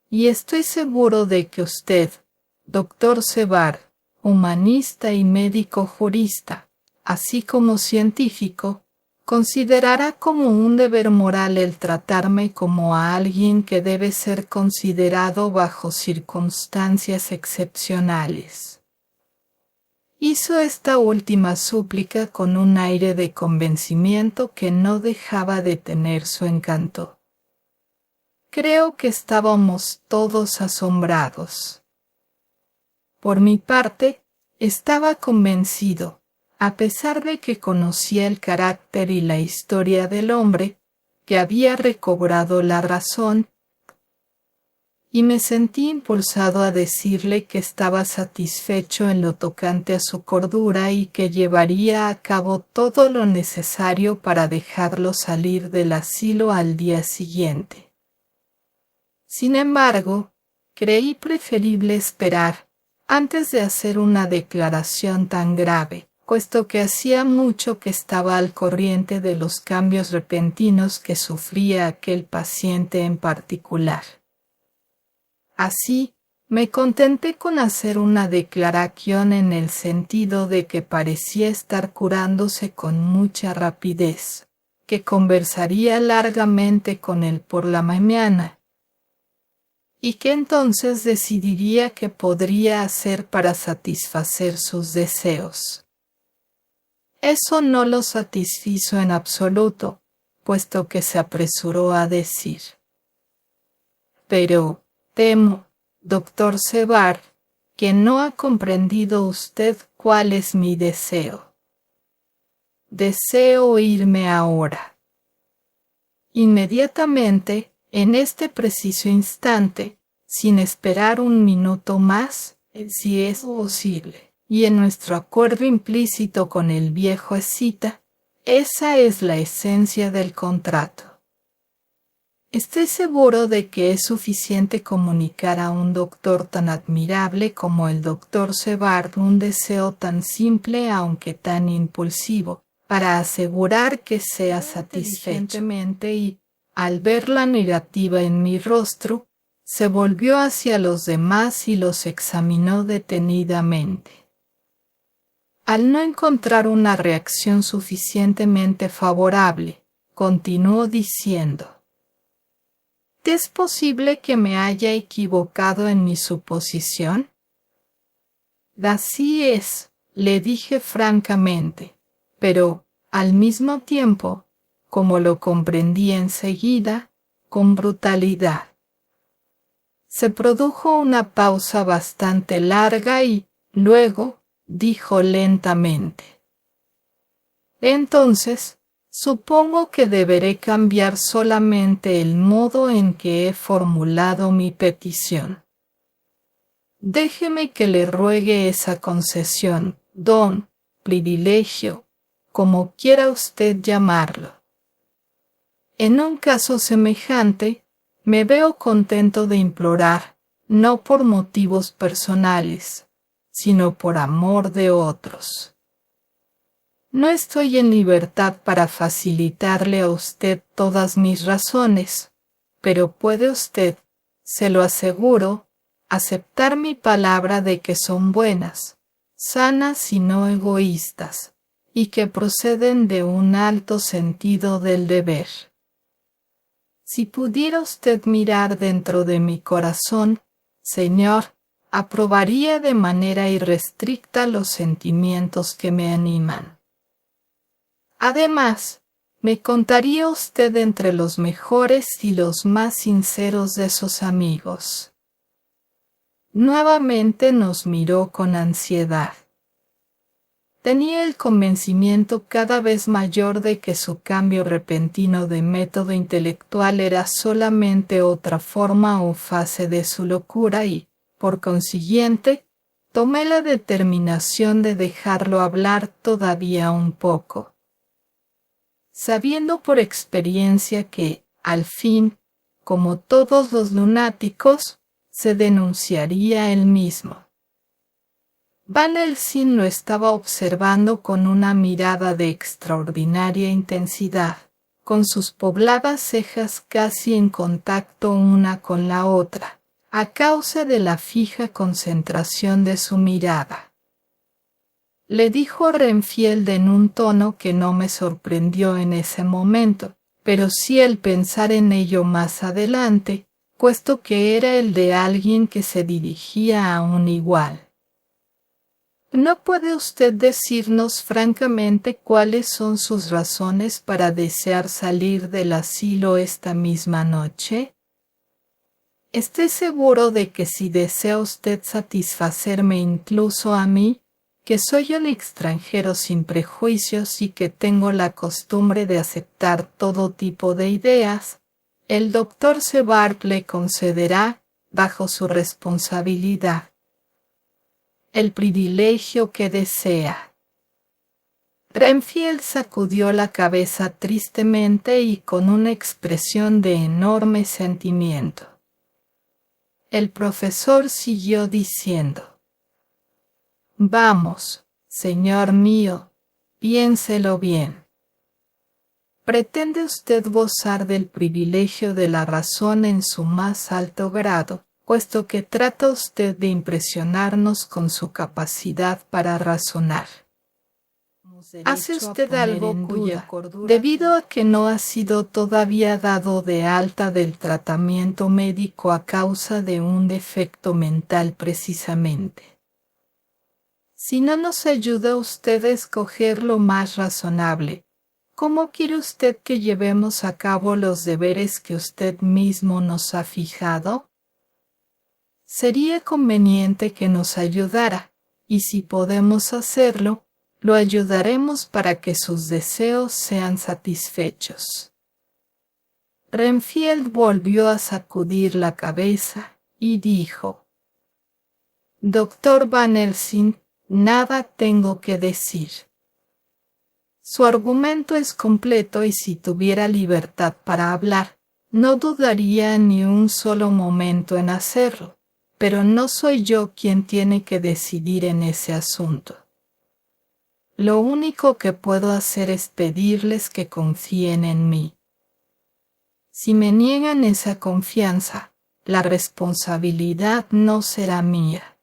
Y estoy seguro de que usted, doctor Sevar, humanista y médico jurista, así como científico, considerará como un deber moral el tratarme como a alguien que debe ser considerado bajo circunstancias excepcionales. Hizo esta última súplica con un aire de convencimiento que no dejaba de tener su encanto. Creo que estábamos todos asombrados. Por mi parte, estaba convencido, a pesar de que conocía el carácter y la historia del hombre, que había recobrado la razón, y me sentí impulsado a decirle que estaba satisfecho en lo tocante a su cordura y que llevaría a cabo todo lo necesario para dejarlo salir del asilo al día siguiente. Sin embargo, creí preferible esperar antes de hacer una declaración tan grave, puesto que hacía mucho que estaba al corriente de los cambios repentinos que sufría aquel paciente en particular. Así, me contenté con hacer una declaración en el sentido de que parecía estar curándose con mucha rapidez, que conversaría largamente con él por la mañana, y que entonces decidiría qué podría hacer para satisfacer sus deseos. Eso no lo satisfizo en absoluto, puesto que se apresuró a decir: pero, temo, doctor Sevard, que no ha comprendido usted cuál es mi deseo. Deseo irme ahora. Inmediatamente, en este preciso instante, sin esperar un minuto más, si es posible, y en nuestro acuerdo implícito con el viejo Escita, esa es la esencia del contrato. Estoy seguro de que es suficiente comunicar a un doctor tan admirable como el doctor Sevard un deseo tan simple aunque tan impulsivo, para asegurar que sea satisfecho. Y, al ver la negativa en mi rostro, se volvió hacia los demás y los examinó detenidamente. Al no encontrar una reacción suficientemente favorable, continuó diciendo: ¿es posible que me haya equivocado en mi suposición? Así es, le dije francamente, pero, al mismo tiempo, como lo comprendí enseguida, con brutalidad. Se produjo una pausa bastante larga y, luego, dijo lentamente: entonces, supongo que deberé cambiar solamente el modo en que he formulado mi petición. Déjeme que le ruegue esa concesión, don, privilegio, como quiera usted llamarlo. En un caso semejante, me veo contento de implorar, no por motivos personales, sino por amor de otros. No estoy en libertad para facilitarle a usted todas mis razones, pero puede usted, se lo aseguro, aceptar mi palabra de que son buenas, sanas y no egoístas, y que proceden de un alto sentido del deber. Si pudiera usted mirar dentro de mi corazón, señor, aprobaría de manera irrestricta los sentimientos que me animan. Además, me contaría usted entre los mejores y los más sinceros de sus amigos. Nuevamente nos miró con ansiedad. Tenía el convencimiento cada vez mayor de que su cambio repentino de método intelectual era solamente otra forma o fase de su locura y, por consiguiente, tomé la determinación de dejarlo hablar todavía un poco, sabiendo por experiencia que, al fin, como todos los lunáticos, se denunciaría él mismo. Van Helsing lo estaba observando con una mirada de extraordinaria intensidad, con sus pobladas cejas casi en contacto una con la otra, a causa de la fija concentración de su mirada. Le dijo Renfield en un tono que no me sorprendió en ese momento, pero sí el pensar en ello más adelante, puesto que era el de alguien que se dirigía a un igual. ¿No puede usted decirnos francamente cuáles son sus razones para desear salir del asilo esta misma noche? Estoy seguro de que si desea usted satisfacerme incluso a mí, que soy un extranjero sin prejuicios y que tengo la costumbre de aceptar todo tipo de ideas, el doctor Sevard le concederá, bajo su responsabilidad, el privilegio que desea. Renfield sacudió la cabeza tristemente y con una expresión de enorme sentimiento. El profesor siguió diciendo: Vamos, señor mío, piénselo bien. ¿Pretende usted gozar del privilegio de la razón en su más alto grado, puesto que trata usted de impresionarnos con su capacidad para razonar? ¿Hace usted algo cuya, debido a que no ha sido todavía dado de alta del tratamiento médico a causa de un defecto mental precisamente? Si no nos ayuda usted a escoger lo más razonable, ¿Cómo quiere usted que llevemos a cabo los deberes que usted mismo nos ha fijado? Sería conveniente que nos ayudara, y si podemos hacerlo, lo ayudaremos para que sus deseos sean satisfechos. Renfield volvió a sacudir la cabeza y dijo: Doctor Van Helsing, nada tengo que decir. Su argumento es completo y si tuviera libertad para hablar, no dudaría ni un solo momento en hacerlo, pero no soy yo quien tiene que decidir en ese asunto. Lo único que puedo hacer es pedirles que confíen en mí. Si me niegan esa confianza, la responsabilidad no será mía.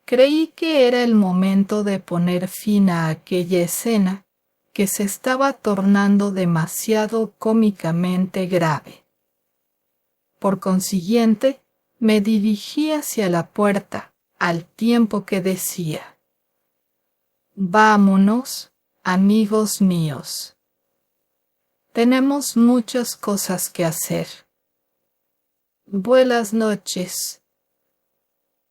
Creí que era el momento de poner fin a aquella escena que se estaba tornando demasiado cómicamente grave. Por consiguiente, me dirigí hacia la puerta al tiempo que decía: Vámonos, amigos míos. Tenemos muchas cosas que hacer. Buenas noches.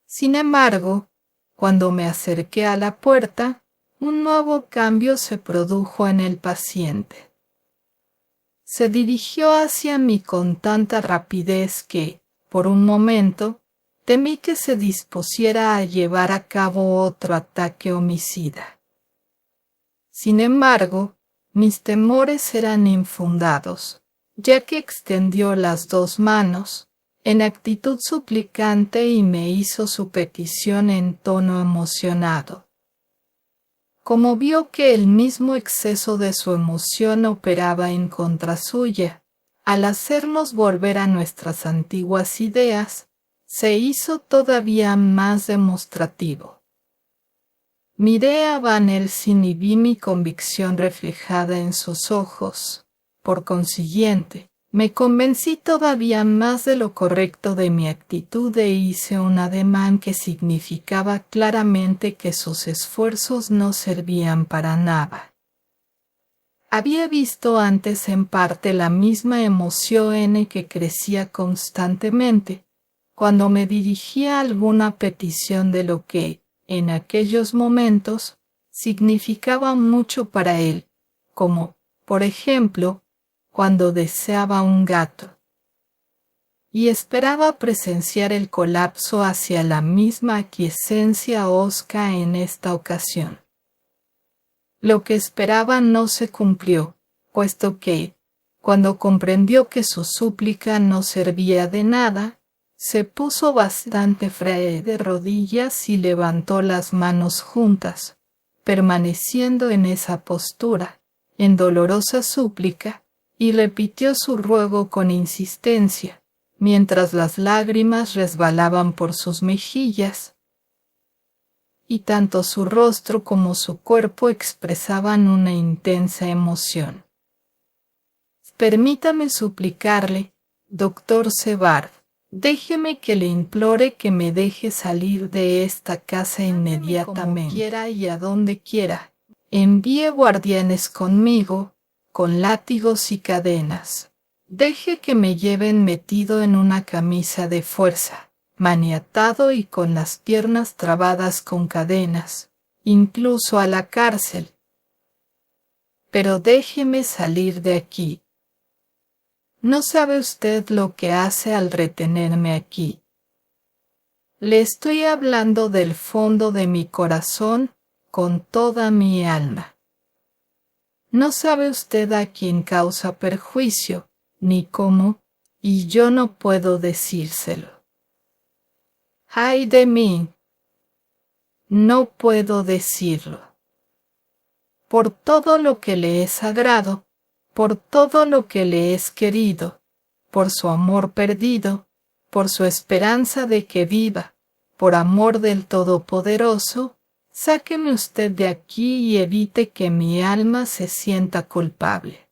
Sin embargo, cuando me acerqué a la puerta, un nuevo cambio se produjo en el paciente. Se dirigió hacia mí con tanta rapidez que, por un momento, temí que se dispusiera a llevar a cabo otro ataque homicida. Sin embargo, mis temores eran infundados, ya que extendió las dos manos, en actitud suplicante y me hizo su petición en tono emocionado. Como vio que el mismo exceso de su emoción operaba en contra suya, al hacernos volver a nuestras antiguas ideas, se hizo todavía más demostrativo. Miré a Van Helsing y vi mi convicción reflejada en sus ojos. Por consiguiente, me convencí todavía más de lo correcto de mi actitud e hice un ademán que significaba claramente que sus esfuerzos no servían para nada. Había visto antes en parte la misma emoción que crecía constantemente cuando me dirigía a alguna petición de lo que, en aquellos momentos, significaba mucho para él, como, por ejemplo, cuando deseaba un gato. Y esperaba presenciar el colapso hacia la misma aquiescencia hosca en esta ocasión. Lo que esperaba no se cumplió, puesto que, cuando comprendió que su súplica no servía de nada, se puso bastante frágil de rodillas y levantó las manos juntas, permaneciendo en esa postura, en dolorosa súplica, y repitió su ruego con insistencia, mientras las lágrimas resbalaban por sus mejillas, y tanto su rostro como su cuerpo expresaban una intensa emoción. Permítame suplicarle, doctor Sevard, déjeme que le implore que me deje salir de esta casa inmediatamente. Como quiera y a donde quiera. Envíe guardianes conmigo, con látigos y cadenas. Deje que me lleven metido en una camisa de fuerza, maniatado y con las piernas trabadas con cadenas, incluso a la cárcel. Pero déjeme salir de aquí. No sabe usted lo que hace al retenerme aquí. Le estoy hablando del fondo de mi corazón con toda mi alma. No sabe usted a quién causa perjuicio, ni cómo, y yo no puedo decírselo. ¡Ay de mí! No puedo decirlo. Por todo lo que le he sagrado, por todo lo que le es querido, por su amor perdido, por su esperanza de que viva, por amor del Todopoderoso, sáqueme usted de aquí y evite que mi alma se sienta culpable.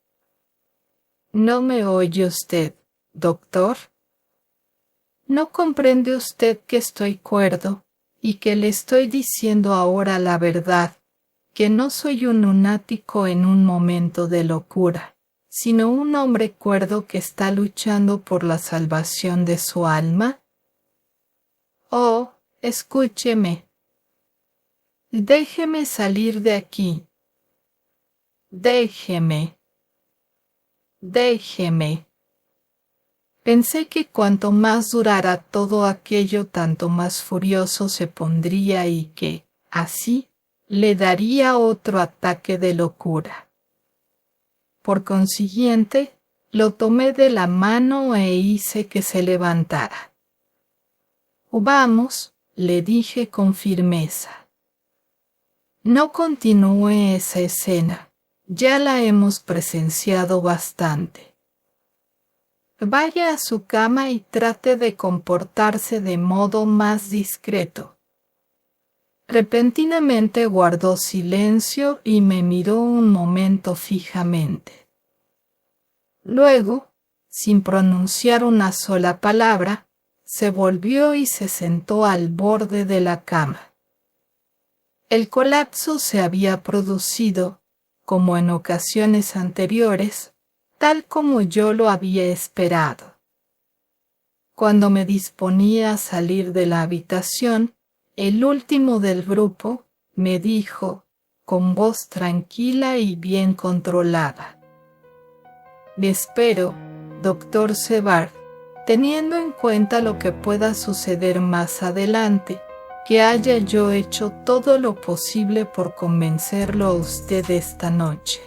¿No me oye usted, doctor? ¿No comprende usted que estoy cuerdo y que le estoy diciendo ahora la verdad, que no soy un lunático en un momento de locura, sino un hombre cuerdo que está luchando por la salvación de su alma? Oh, escúcheme. Déjeme salir de aquí. Déjeme. Déjeme. Pensé que cuanto más durara todo aquello, tanto más furioso se pondría y que, así, le daría otro ataque de locura. Por consiguiente, lo tomé de la mano e hice que se levantara. Vamos, le dije con firmeza. No continúe esa escena, ya la hemos presenciado bastante. Vaya a su cama y trate de comportarse de modo más discreto. Repentinamente guardó silencio y me miró un momento fijamente. Luego, sin pronunciar una sola palabra, se volvió y se sentó al borde de la cama. El colapso se había producido, como en ocasiones anteriores, tal como yo lo había esperado. Cuando me disponía a salir de la habitación, el último del grupo me dijo, con voz tranquila y bien controlada: espero, doctor Sevard, teniendo en cuenta lo que pueda suceder más adelante, que haya yo hecho todo lo posible por convencerlo a usted esta noche.